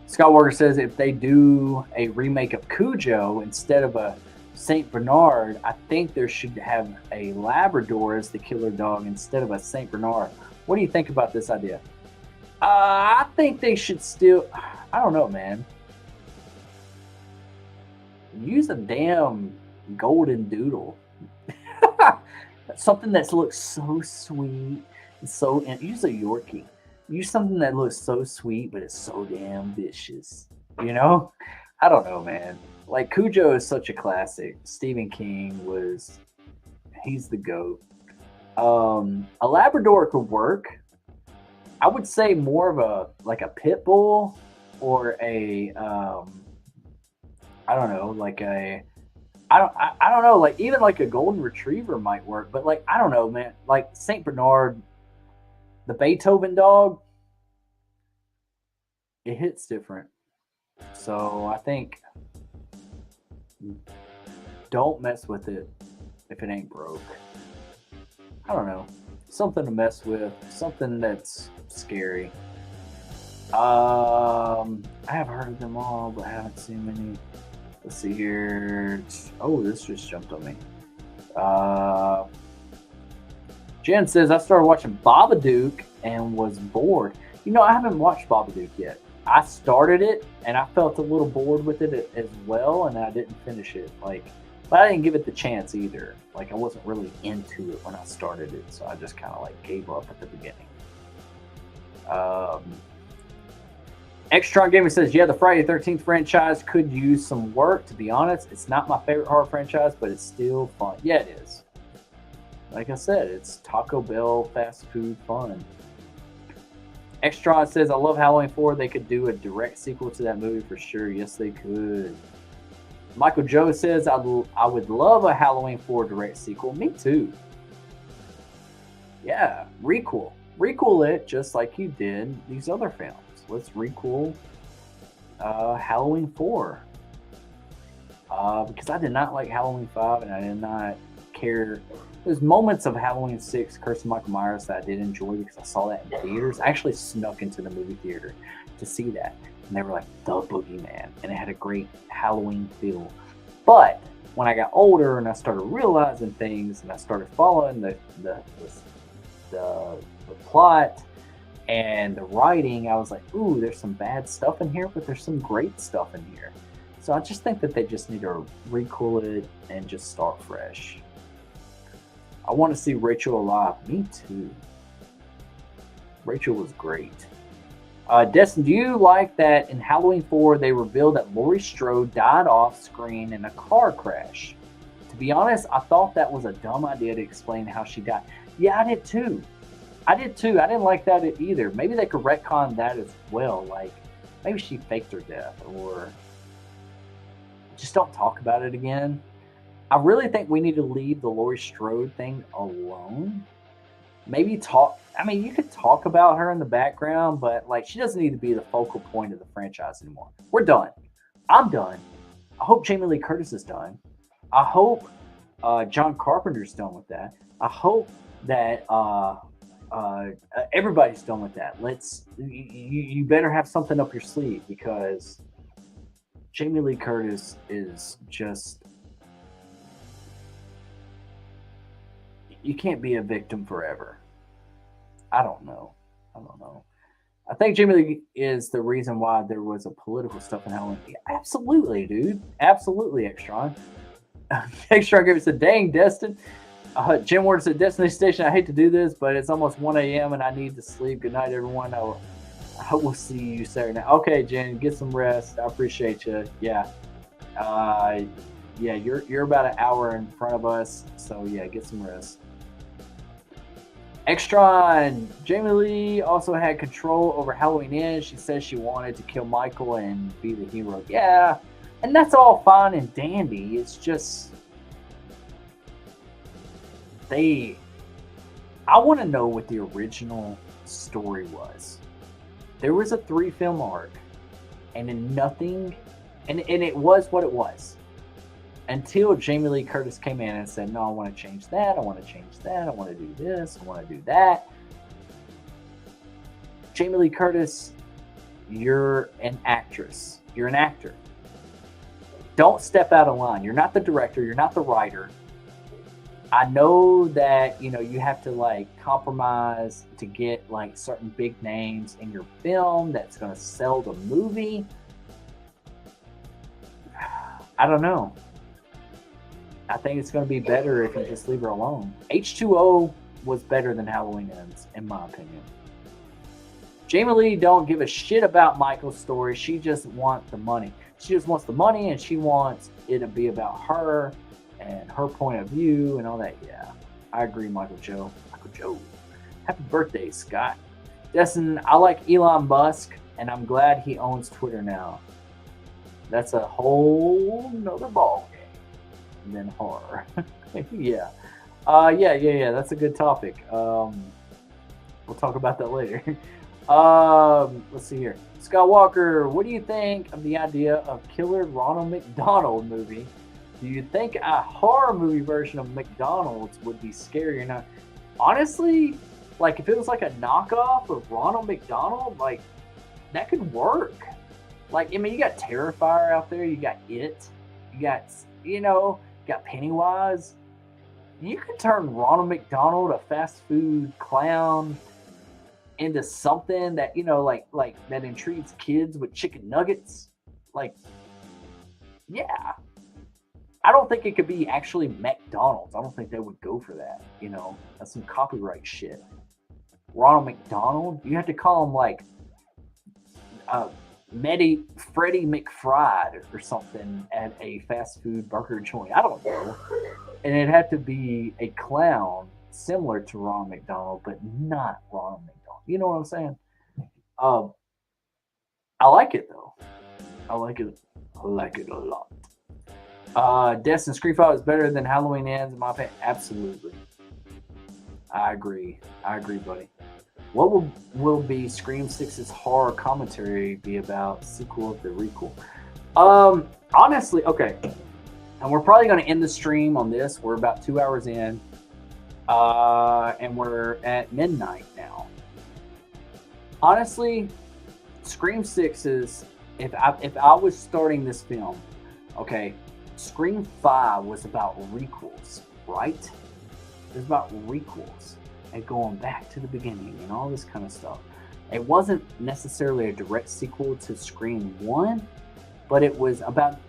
Scott Walker says if they do a remake of Cujo instead of a Saint Bernard, I think there should have a Labrador as the killer dog instead of a Saint Bernard. What do you think about this idea? I think they should still. I don't know, man. Use a damn golden doodle. Something that looks so sweet and so. And use a Yorkie. Use something that looks so sweet, but it's so damn vicious. You know? I don't know, man. Like, Cujo is such a classic. Stephen King he's the GOAT. A Labrador could work. I would say more of a pit bull or a, I don't know, I don't know, like even like a golden retriever might work, but like, I don't know, man, like Saint Bernard, the Beethoven dog, it hits different. So I think don't mess with it if it ain't broke. I don't know. Something to mess with, something that's scary. I have heard of them all, but I haven't seen many. Let's see here. Oh, this just jumped on me. Jen says, I started watching Babadook and was bored. You know, I haven't watched Babadook yet. I started it and I felt a little bored with it as well, and I didn't finish it. But I didn't give it the chance either. Like, I wasn't really into it when I started it, so I just kind of like gave up at the beginning. Extron Gamer says, yeah, the Friday the 13th franchise could use some work. To be honest, it's not my favorite horror franchise, but it's still fun. Yeah, it is. Like I said, it's Taco Bell fast food fun. Extron says, I love Halloween 4. They could do a direct sequel to that movie for sure. Yes, they could. Michael Joe says, I would love a Halloween 4 direct sequel. Me too. Yeah, requel. Requel it just like you did these other films. Let's requel Halloween 4. Because I did not like Halloween 5 and I did not care. There's moments of Halloween 6, Curse of Michael Myers, that I did enjoy because I saw that in theaters. I actually snuck into the movie theater to see that. And they were like, the Boogeyman. And it had a great Halloween feel. But when I got older and I started realizing things and I started following the plot and the writing, I was like, ooh, there's some bad stuff in here, but there's some great stuff in here. So I just think that they just need to requel it and just start fresh. I want to see Rachel alive. Me too. Rachel was great. Destin, do you like that in Halloween 4 they revealed that Laurie Strode died off screen in a car crash? To be honest, I thought that was a dumb idea to explain how she died. Yeah, I did too. I didn't like that either. Maybe they could retcon that as well. Like, maybe she faked her death, or just don't talk about it again. I really think we need to leave the Laurie Strode thing alone. Maybe you could talk about her in the background, but like, she doesn't need to be the focal point of the franchise anymore. We're done. I'm done. I hope Jamie Lee Curtis is done. I hope John Carpenter's done with that. I hope that Everybody's done with that. You better have something up your sleeve because Jamie Lee Curtis is just, you can't be a victim forever. I don't know. I don't know. I think Jamie Lee is the reason why there was a political stuff in Halloween. Yeah, absolutely, dude. Absolutely, Extron. Extron gave us a dang Destin. Jim Ward said, Destination Station, I hate to do this, but it's almost 1 a.m. and I need to sleep. Good night, everyone. I will see you Saturday night. Okay, Jen, get some rest. I appreciate you. Yeah. Yeah, you're about an hour in front of us. So, yeah, get some rest. Extron, Jamie Lee also had control over Halloween Ends. She says she wanted to kill Michael and be the hero. Yeah, and that's all fine and dandy. It's just I want to know what the original story was. There was a 3-film arc, and then nothing, and it was what it was. Until Jamie Lee Curtis came in and said, no, I want to change that, I want to change that, I want to do this, I want to do that. Jamie Lee Curtis, you're an actress. You're an actor. Don't step out of line. You're not the director. You're not the writer. I know that, you have to like compromise to get like certain big names in your film that's going to sell the movie. I don't know. I think it's going to be better if you just leave her alone. H2O was better than Halloween Ends, in my opinion. Jamie Lee don't give a shit about Michael's story. She just wants the money. She just wants the money, and she wants it to be about her and her point of view and all that. Yeah, I agree, Michael Joe. Michael Joe. Happy birthday, Scott. Destin, I like Elon Musk, and I'm glad he owns Twitter now. That's a whole nother ball game than horror. Yeah. Yeah. That's a good topic. We'll talk about that later. Let's see here. Scott Walker, what do you think of the idea of Killer Ronald McDonald movie? Do you think a horror movie version of McDonald's would be scary or not? Honestly, like if it was like a knockoff of Ronald McDonald, like that could work. Like, I mean, you got Terrifier out there, you got It, you got, got Pennywise. You could turn Ronald McDonald, a fast food clown, into something that, like that intrigues kids with chicken nuggets. Like, yeah. I don't think it could be actually McDonald's. I don't think they would go for that. That's some copyright shit. Ronald McDonald, you have to call him like Freddie McFried or something at a fast food burger joint. I don't know. And it had to be a clown similar to Ronald McDonald, but not Ronald McDonald. You know what I'm saying? I like it though. I like it a lot. Destin Screamfall is better than Halloween Ends in my opinion. Absolutely. I agree, buddy. What will be Scream 6's horror commentary be about? Sequel of the requel? Honestly, okay. And we're probably going to end the stream on this. We're about 2 hours in. And we're at midnight now. Honestly, Scream 6 is, if I was starting this film, okay, Scream 5 was about requels, right? It was about requels and going back to the beginning and all this kind of stuff. It wasn't necessarily a direct sequel to Scream 1, but it was about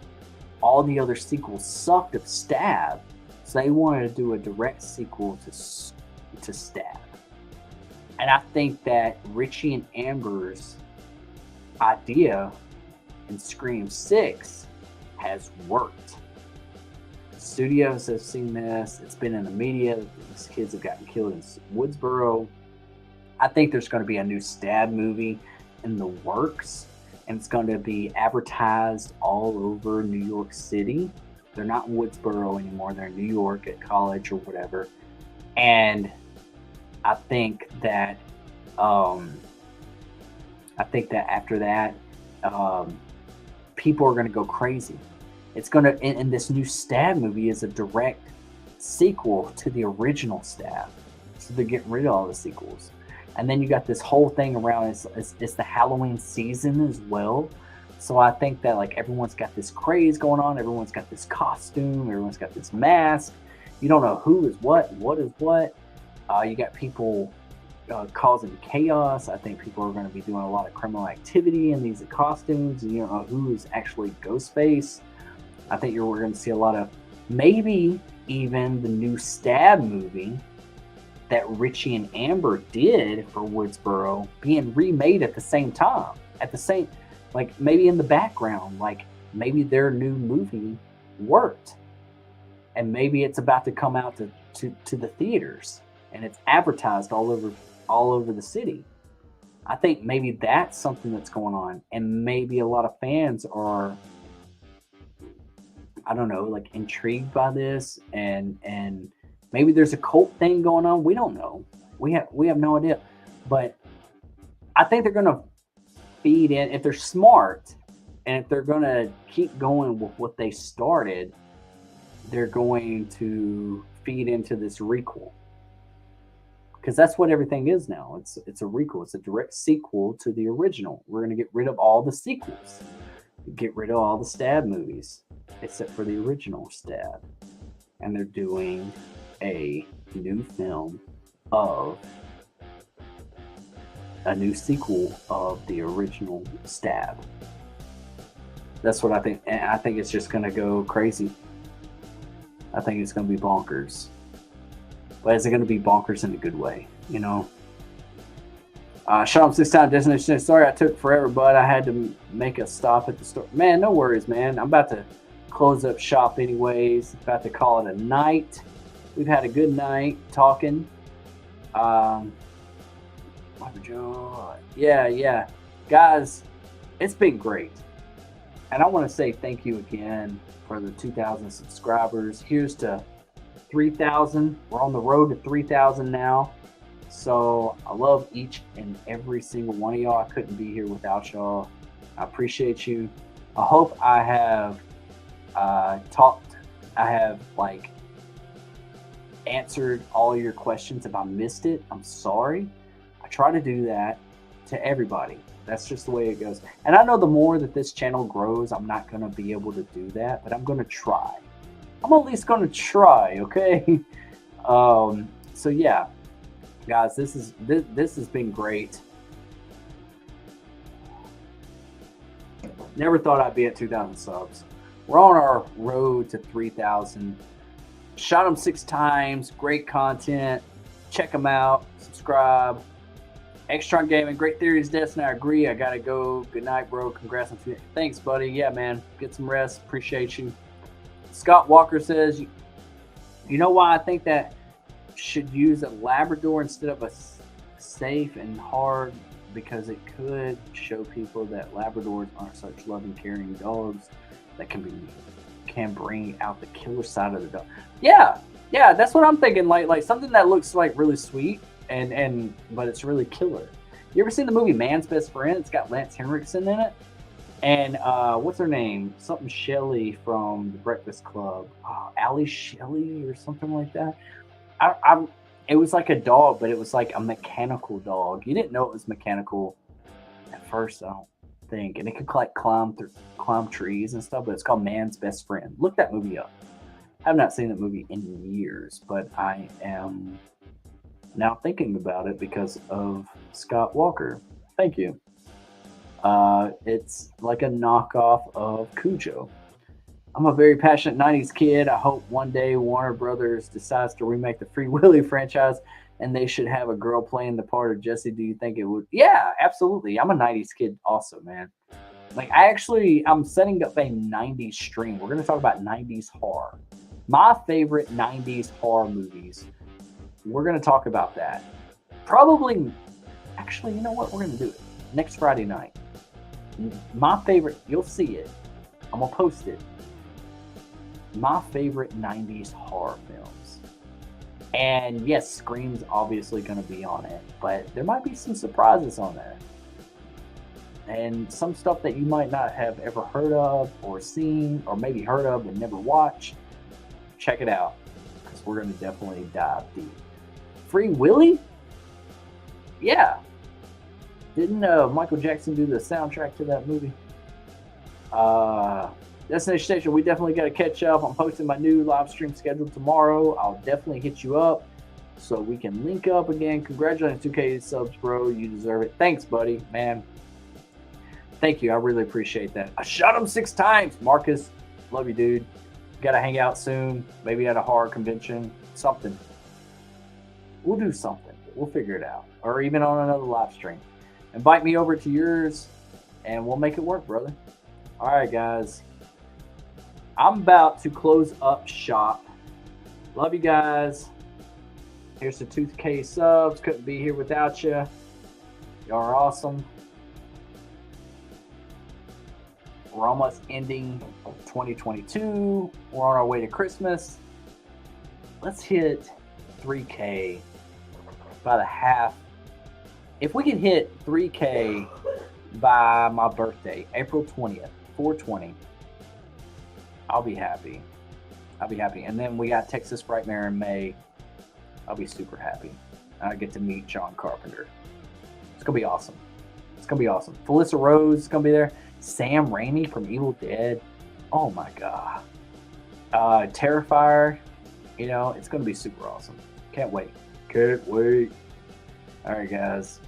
all the other sequels sucked of Stab, so they wanted to do a direct sequel to Stab. And I think that Richie and Amber's idea in Scream 6 has worked. Studios have seen this. It's been in the media. These kids have gotten killed in Woodsboro. I think there's going to be a new Stab movie in the works, and it's going to be advertised all over New York City. They're not in Woodsboro anymore. They're in New York at college or whatever. And I think that after that, people are going to go crazy. It's going to, and this new Stab movie is a direct sequel to the original Stab. So they're getting rid of all the sequels. And then you got this whole thing around it's the Halloween season as well. So I think that like everyone's got this craze going on. Everyone's got this costume. Everyone's got this mask. You don't know who is what is what. You got people causing chaos. I think people are going to be doing a lot of criminal activity in these costumes. And you don't know who is actually Ghostface. I think we're going to see a lot of maybe even the new Stab movie that Richie and Amber did for Woodsboro being remade at the same time. At the same, like maybe in the background, like maybe their new movie worked. And maybe it's about to come out to the theaters and it's advertised all over the city. I think maybe that's something that's going on. And maybe a lot of fans are, I don't know, like intrigued by this and maybe there's a cult thing going on. We don't know. We have no idea. But I think they're gonna feed in if they're smart and if they're gonna keep going with what they started, they're going to feed into this requel. Because that's what everything is now. It's a requel. It's a direct sequel to the original. We're gonna get rid of all the sequels. Get rid of all the Stab movies except for the original Stab, and they're doing a new film of a new sequel of the original Stab. That's what I think, and I think it's just gonna go crazy. I think it's gonna be bonkers, but is it gonna be bonkers in a good way? You know. Shut up 6 times destination. Sorry I took forever, but I had to make a stop at the store. Man, no worries, man. I'm about to close up shop anyways. About to call it a night. We've had a good night talking. Yeah. Guys, it's been great. And I want to say thank you again for the 2,000 subscribers. Here's to 3,000. We're on the road to 3,000 now. So I love each and every single one of y'all. I couldn't be here without y'all. I appreciate you. I hope I have answered all your questions. If I missed it, I'm sorry. I try to do that to everybody. That's just the way it goes. And I know the more that this channel grows, I'm not going to be able to do that, but I'm going to try. I'm at least going to try, okay? So yeah. Guys, this has been great. Never thought I'd be at 2,000 subs. We're on our road to 3,000. Shot them 6 times. Great content. Check them out. Subscribe. Extron Gaming. Great theories, Destiny. I agree. I gotta go. Good night, bro. Congrats on today. Thanks, buddy. Yeah, man. Get some rest. Appreciate you. Scott Walker says, you know why I think that should use a Labrador instead of a safe and hard, because it could show people that Labradors aren't such loving, caring dogs that can bring out the killer side of the dog. Yeah, that's what I'm thinking. Like something that looks like really sweet but it's really killer. You ever seen the movie Man's Best Friend? It's got Lance Henriksen in it, and what's her name? Something Shelley from The Breakfast Club. Ali Shelley or something like that. It was like a dog, but it was like a mechanical dog. You didn't know it was mechanical at first, I don't think. And it could like climb trees and stuff, but it's called Man's Best Friend. Look that movie up. I have not seen that movie in years, but I am now thinking about it because of Scott Walker. Thank you. It's like a knockoff of Cujo. I'm a very passionate 90s kid. I hope one day Warner Brothers decides to remake the Free Willy franchise and they should have a girl playing the part of Jessie. Do you think it would? Yeah, absolutely. I'm a 90s kid also, man. Like I'm setting up a 90s stream. We're going to talk about 90s horror. My favorite 90s horror movies. We're going to talk about that. Actually, you know what? We're going to do it next Friday night. My favorite, you'll see it. I'm going to post it. My favorite 90s horror films. And yes, Scream's obviously going to be on it, but there might be some surprises on there. And some stuff that you might not have ever heard of or seen, or maybe heard of and never watched. Check it out, because we're going to definitely dive deep. Free Willy? Yeah. Didn't Michael Jackson do the soundtrack to that movie? Destination Station, we definitely got to catch up. I'm posting my new live stream schedule tomorrow. I'll definitely hit you up so we can link up again. Congratulations, 2K subs, bro. You deserve it. Thanks, buddy, man. Thank you. I really appreciate that. I shot him 6 times. Marcus, love you, dude. Got to hang out soon. Maybe at a horror convention. Something. We'll do something. We'll figure it out. Or even on another live stream. Invite me over to yours, and we'll make it work, brother. All right, guys. I'm about to close up shop. Love you guys. Here's the 2K subs. Couldn't be here without you. Y'all are awesome. We're almost ending 2022. We're on our way to Christmas. Let's hit 3K by the half. If we can hit 3K by my birthday, April 20th, 420, I'll be happy. I'll be happy. And then we got Texas Frightmare in May. I'll be super happy. I get to meet John Carpenter. It's going to be awesome. It's going to be awesome. Felissa Rose is going to be there. Sam Raimi from Evil Dead. Oh my God. Terrifier. You know, it's going to be super awesome. Can't wait. Can't wait. All right, guys.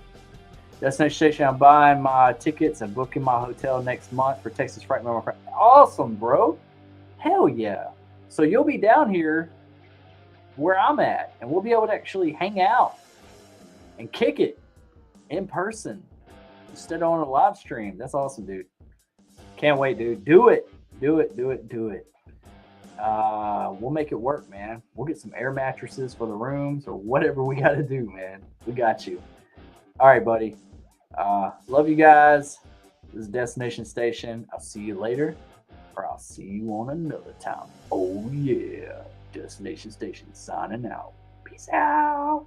Destination Station, I'm buying my tickets and booking my hotel next month for Texas Frightmare. Awesome, bro. Hell yeah. So you'll be down here where I'm at, and we'll be able to actually hang out and kick it in person instead of on a live stream. That's awesome, dude. Can't wait, dude. Do it. Do it, do it, do it. We'll make it work, man. We'll get some air mattresses for the rooms or whatever we got to do, man. We got you. All right, buddy. Love you guys. This is Destination Station. I'll see you later, or I'll see you on another time. Oh, yeah. Destination Station signing out. Peace out.